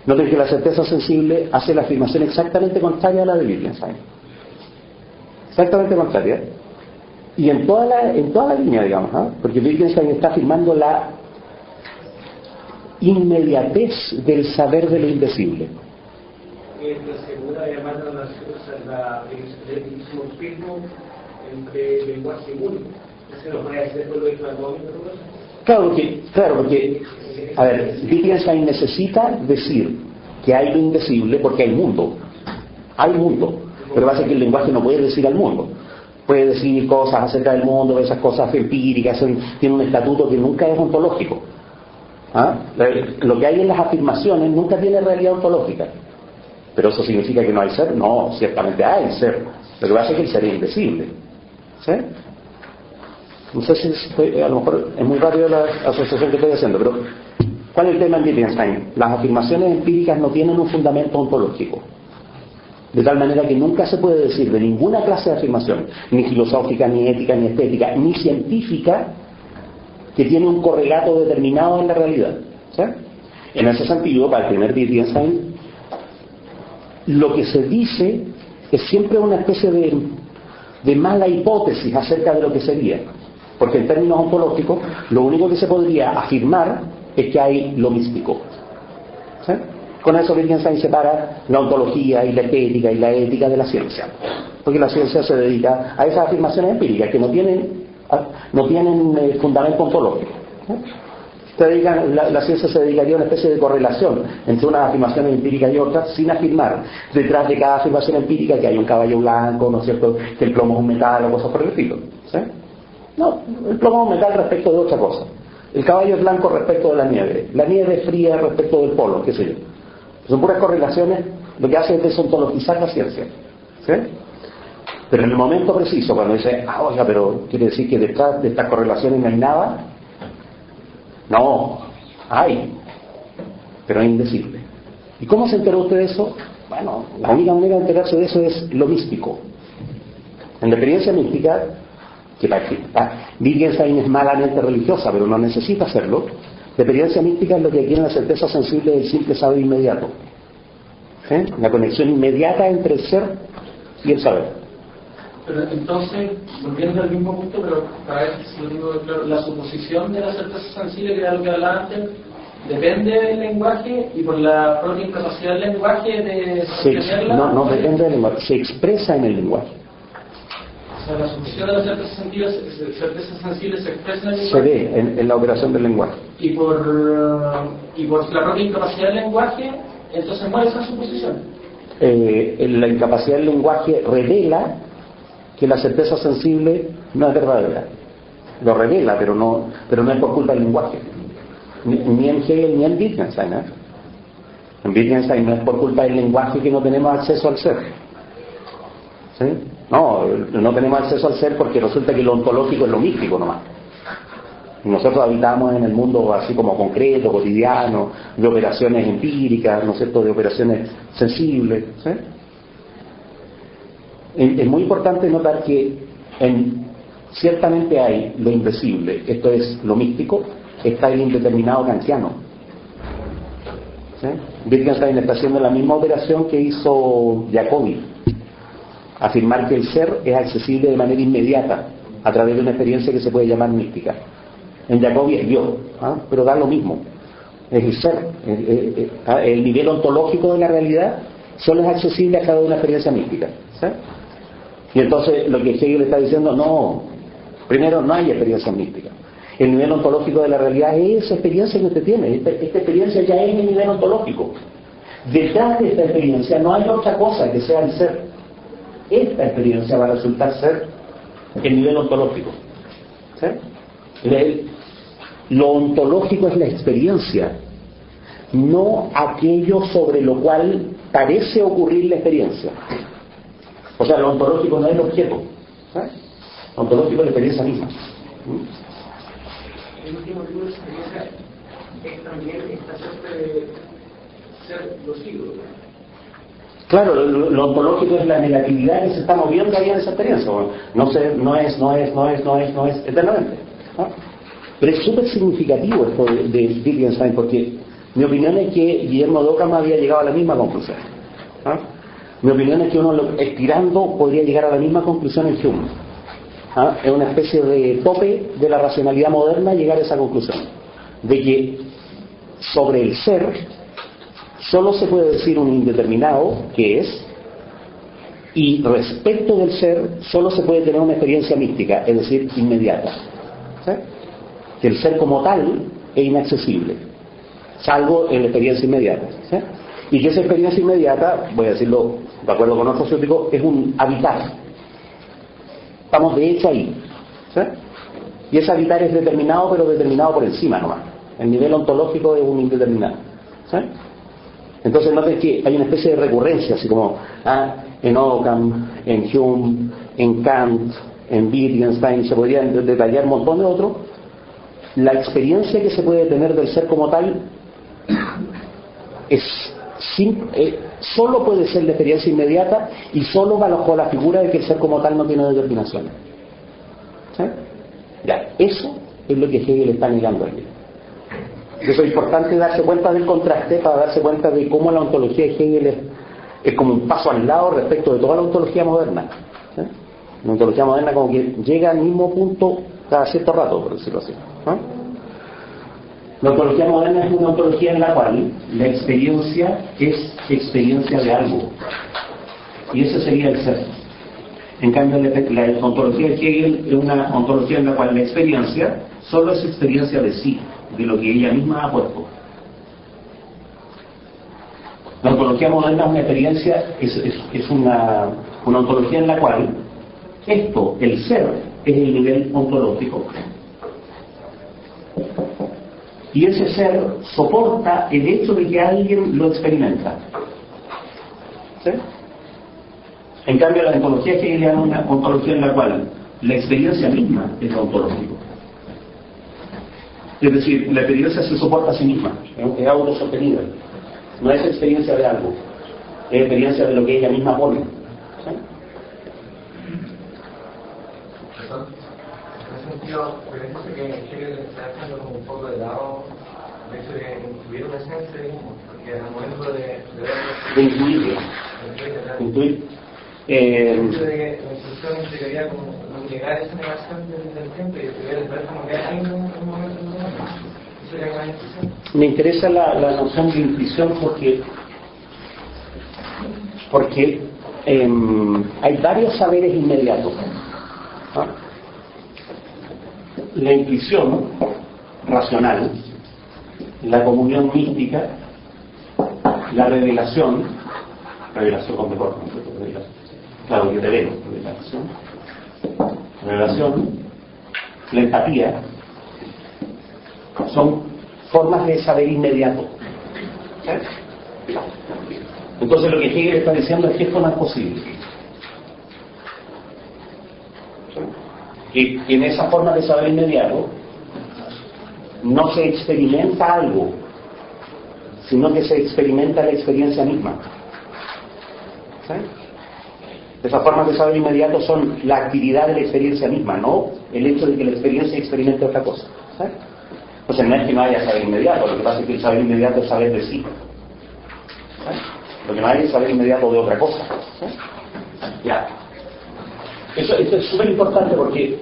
Noten que la certeza sensible hace la afirmación exactamente contraria a la de Wittgenstein. Exactamente contraria. Y en toda la línea, digamos, porque Wittgenstein está afirmando la inmediatez del saber de lo indecible. La segunda llamada el dimorfismo entre lenguaje y mundo. ¿Eso lo puede hacer con lo de Claro, porque a ver, Wittgenstein necesita decir que hay lo indecible porque hay mundo. Hay mundo. Pero pasa que el lenguaje no puede decir al mundo. puede decir cosas acerca del mundo, esas cosas empíricas, tiene un estatuto que nunca es ontológico. Lo que hay en las afirmaciones nunca tiene realidad ontológica. ¿Pero eso significa que no hay ser? No, ciertamente hay ser. Lo que pasa es que el ser es invisible. ¿Sí? No sé si a lo mejor es muy rápido la asociación que estoy haciendo, pero ¿cuál es el tema en Wittgenstein? Las afirmaciones empíricas no tienen un fundamento ontológico. De tal manera que nunca se puede decir de ninguna clase de afirmación, ni filosófica, ni ética, ni estética, ni científica, que tiene un correlato determinado en la realidad. ¿Sí? En ese sentido, para el primer Wittgenstein, lo que se dice es siempre una especie de mala hipótesis acerca de lo que sería. Porque en términos ontológicos, lo único que se podría afirmar es que hay lo místico. ¿Sí? Con eso Wittgenstein separa la ontología y la estética y la ética de la ciencia. Porque la ciencia se dedica a esas afirmaciones empíricas que no tienen fundamento ontológico. La ciencia se dedicaría a una especie de correlación entre unas afirmaciones empíricas y otras, sin afirmar detrás de cada afirmación empírica que hay un caballo blanco, ¿no es cierto?, que el plomo es un metal o cosas por el estilo. ¿Sí? No, el plomo es un metal respecto de otra cosa. El caballo es blanco respecto de la nieve es fría respecto del polo, qué sé yo. Son puras correlaciones, lo que hace es desontologizar la ciencia. ¿Sí? Pero en el momento preciso, cuando dice, oiga, pero quiere decir que detrás de estas correlaciones no hay nada. No, hay, pero es indecible. ¿Y cómo se enteró usted de eso? Bueno, la única manera de enterarse de eso es lo místico. En la experiencia mística, que Wittgenstein es malamente religiosa, pero no necesita hacerlo, la experiencia mística es lo que tiene la certeza sensible del simple saber inmediato. ¿Sí? La conexión inmediata entre el ser y el saber. Pero entonces, volviendo al mismo punto, pero para ver si lo digo claro, la suposición de la certeza sensible, que era lo que hablaba antes, depende del lenguaje y por la propia incapacidad del lenguaje de sostenerla. No depende del lenguaje, se expresa en el lenguaje. O sea, la suposición de la certeza sensible se expresa en el lenguaje. Se ve en la operación del lenguaje. Y por la propia incapacidad del lenguaje, entonces muere esa suposición. La incapacidad del lenguaje revela que la certeza sensible no es verdadera. Lo revela, pero no es por culpa del lenguaje. Ni en Hegel ni en Wittgenstein. En Wittgenstein no es por culpa del lenguaje que no tenemos acceso al ser. ¿Sí? No tenemos acceso al ser porque resulta que lo ontológico es lo místico nomás. Nosotros habitamos en el mundo así como concreto, cotidiano, de operaciones empíricas, ¿no es cierto?, de operaciones sensibles. ¿Sí? Es muy importante notar que ciertamente hay lo invisible, esto es lo místico, está el indeterminado kantiano. ¿Sí? Wittgenstein está haciendo la misma operación que hizo Jacobi, afirmar que el ser es accesible de manera inmediata a través de una experiencia que se puede llamar mística. En Jacobi es Dios, pero da lo mismo, es el ser, el nivel ontológico de la realidad solo es accesible a través de una experiencia mística. ¿Sí? Y entonces lo que Hegel está diciendo, no, primero no hay experiencia mística. El nivel ontológico de la realidad es esa experiencia que usted tiene. Esta experiencia ya es el nivel ontológico. Detrás de esta experiencia no hay otra cosa que sea el ser. Esta experiencia va a resultar ser el nivel ontológico. ¿Sí? Lo ontológico es la experiencia, no aquello sobre lo cual parece ocurrir la experiencia. O sea, lo ontológico no es el objeto. ¿Sabes? Lo ontológico es la experiencia misma. El último tipo de experiencia es también esta ser los siglos. Claro, lo ontológico es la negatividad que se está moviendo ahí en esa experiencia. No es eternamente. ¿No? Pero es súper significativo esto de Wittgenstein, porque mi opinión es que Guillermo de Ockham había llegado a la misma conclusión. ¿No? Mi opinión es que uno, estirando, podría llegar a la misma conclusión en Hume. Es una especie de tope de la racionalidad moderna llegar a esa conclusión, de que sobre el ser solo se puede decir un indeterminado, que es, y respecto del ser solo se puede tener una experiencia mística, es decir, inmediata. ¿Sí? Que el ser como tal es inaccesible, salvo en la experiencia inmediata. ¿Sí? Y que esa experiencia inmediata, voy a decirlo de acuerdo con otro científico, es un habitar. Estamos de hecho ahí. ¿Sí? Y ese habitar es determinado, pero determinado por encima nomás. El nivel ontológico es un indeterminado. ¿Sí? Entonces noten que hay una especie de recurrencia, así como en Occam, en Hume, en Kant, en Wittgenstein, se podrían detallar un montón de otros. La experiencia que se puede tener del ser como tal solo puede ser la experiencia inmediata y solo bajo la figura de que el ser como tal no tiene determinación. ¿Sí? Ya, eso es lo que Hegel está negando aquí. Eso es importante darse cuenta del contraste para darse cuenta de cómo la ontología de Hegel es como un paso al lado respecto de toda la ontología moderna. ¿Sí? La ontología moderna como que llega al mismo punto cada cierto rato, por decirlo así. ¿No? La ontología moderna es una ontología en la cual la experiencia es experiencia de algo. Y ese sería el ser. En cambio, la ontología de Hegel es una ontología en la cual la experiencia solo es experiencia de sí, de lo que ella misma ha puesto. La ontología moderna es una experiencia, es una ontología en la cual el ser, es el nivel ontológico. Y ese ser soporta el hecho de que alguien lo experimenta. ¿Sí? En cambio, la ontología hegeliana es una ontología en la cual la experiencia misma es lo ontológico. Es decir, la experiencia se soporta a sí misma, es autosostenida. No es experiencia de algo, es experiencia de lo que ella misma pone. ¿Sí? En ese sentido, parece que Hegel está dejando como un poco de lado el hecho de incluir una esencia de mismo, porque al momento de incluirlo. Incluir. El hecho de que la instrucción implicaría como negar esa negación del tiempo y estuviera ver como que hay un momento en eso sería una instrucción. Me interesa la noción de intuición porque hay varios saberes inmediatos. ¿Ah? La intuición racional, la comunión mística, la revelación con mejor concepto, claro, que te veo, revelación, la empatía, son formas de saber inmediato. ¿Sí? Entonces lo que Hegel está diciendo es que esto no es posible. Y en esa forma de saber inmediato no se experimenta algo, sino que se experimenta la experiencia misma. ¿Sí? Esas formas de saber inmediato son la actividad de la experiencia misma, no el hecho de que la experiencia experimente otra cosa. ¿Sí? Entonces no es que no haya saber inmediato, lo que pasa es que el saber inmediato es saber de sí. ¿Sí? Lo que no hay es saber inmediato de otra cosa. ¿Sí? Ya. Esto es súper importante porque,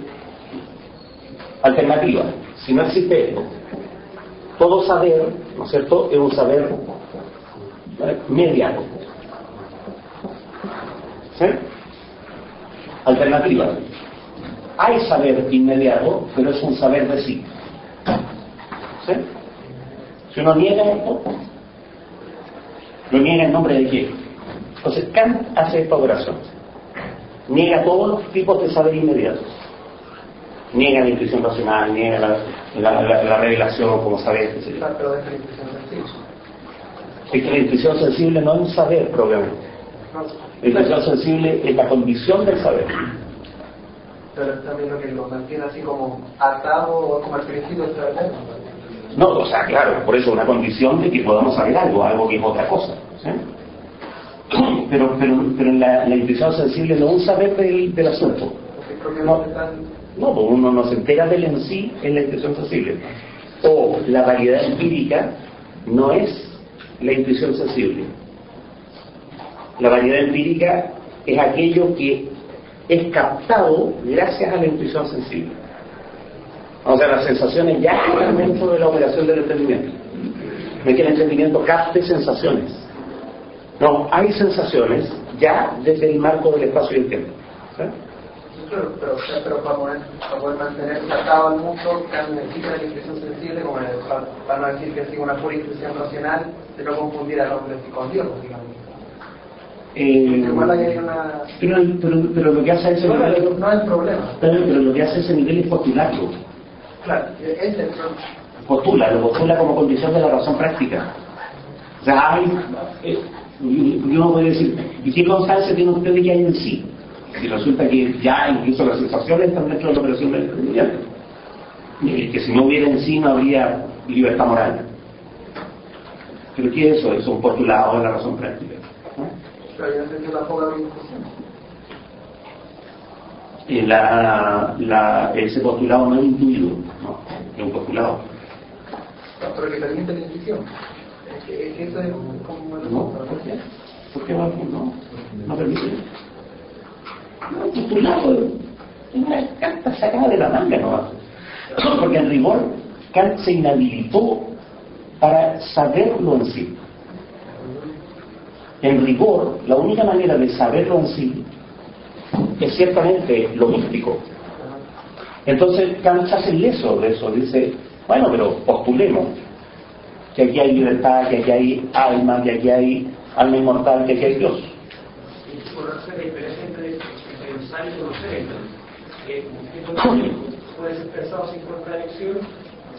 alternativa, si no existe esto, todo saber, ¿no es cierto?, es un saber mediato. ¿Sí? Alternativa, hay saber inmediato, pero es un saber de sí. ¿Sí? Si uno niega esto, lo niega en nombre de qué. Entonces Kant hace esta operación. Niega todos los tipos de saber inmediatos. Niega la intuición racional, niega la revelación como saber, etc. Pero es la intuición sensible. Es que la intuición sensible no es un saber propiamente. La intuición sensible es la condición del saber. Pero es también lo que lo mantiene así como atado como al principio del saber. No, o sea, claro, por eso es una condición de que podamos saber algo que es otra cosa. ¿Sí? Pero la intuición sensible no es un saber del asunto. No, pues uno no se entera del en sí en la intuición sensible. O la variedad empírica no es la intuición sensible. La variedad empírica es aquello que es captado gracias a la intuición sensible. O sea, las sensaciones ya están dentro de la operación del entendimiento. No es que el entendimiento capte sensaciones. No, hay sensaciones ya desde el marco del espacio y el tiempo. ¿Sí? Pero para poder mantener tratado al mundo, necesita la intuición sensible, como para no decir que es una pura intuición racional, de no confundir al hombre con Dios, digamos. Igual hay una... pero lo que hace ese No, nivel, no es el problema. pero lo que hace ese nivel es postularlo. Claro, es el problema. Lo postula como condición de la razón práctica. O sea, uno puede decir, ¿y qué constancia tiene usted de que hay en sí? Y resulta que ya incluso las sensaciones están dentro de la operación del entendimiento. Que si no hubiera en sí no habría libertad moral. ¿Pero qué es eso? Es un postulado de la razón práctica. Pero yo no entendí la poca argumentación. Ese postulado no es intuido, no, es un postulado. Pero que permite la intuición. Es que eso es como... ¿No? ¿Por qué? ¿Por qué no permite? No, postulado es una carta sacada de la manga, ¿no? Porque en rigor Kant se inhabilitó para saberlo en sí. En rigor, la única manera de saberlo en sí es ciertamente lo místico. Entonces Kant se hace leso de eso, dice, bueno, pero postulemos que aquí hay libertad, que aquí hay alma, que aquí hay alma inmortal, que aquí hay Dios. Y por hacer la diferencia entre pensar y conocer, que puede ser pensado sin contradicción.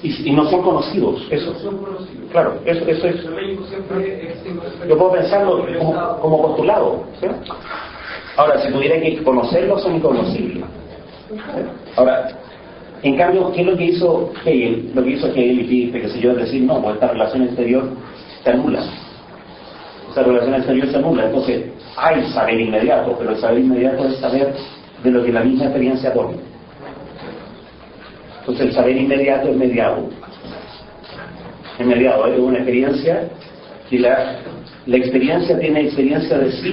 Y no son conocidos, eso. No son conocidos. Claro, eso es. Yo puedo pensarlo como postulado, ¿sí? Ahora, si tuviera que conocerlos, son inconocibles. Ahora, en cambio, ¿qué es lo que hizo Hegel? Lo que hizo Hegel y Fichte, que sé yo, es decir, no, pues esta relación exterior se anula. Esa relación exterior se anula. Entonces, hay saber inmediato, pero el saber inmediato es saber de lo que la misma experiencia toma. Entonces, el saber inmediato es mediado. Es mediado, es una experiencia que la experiencia tiene experiencia de sí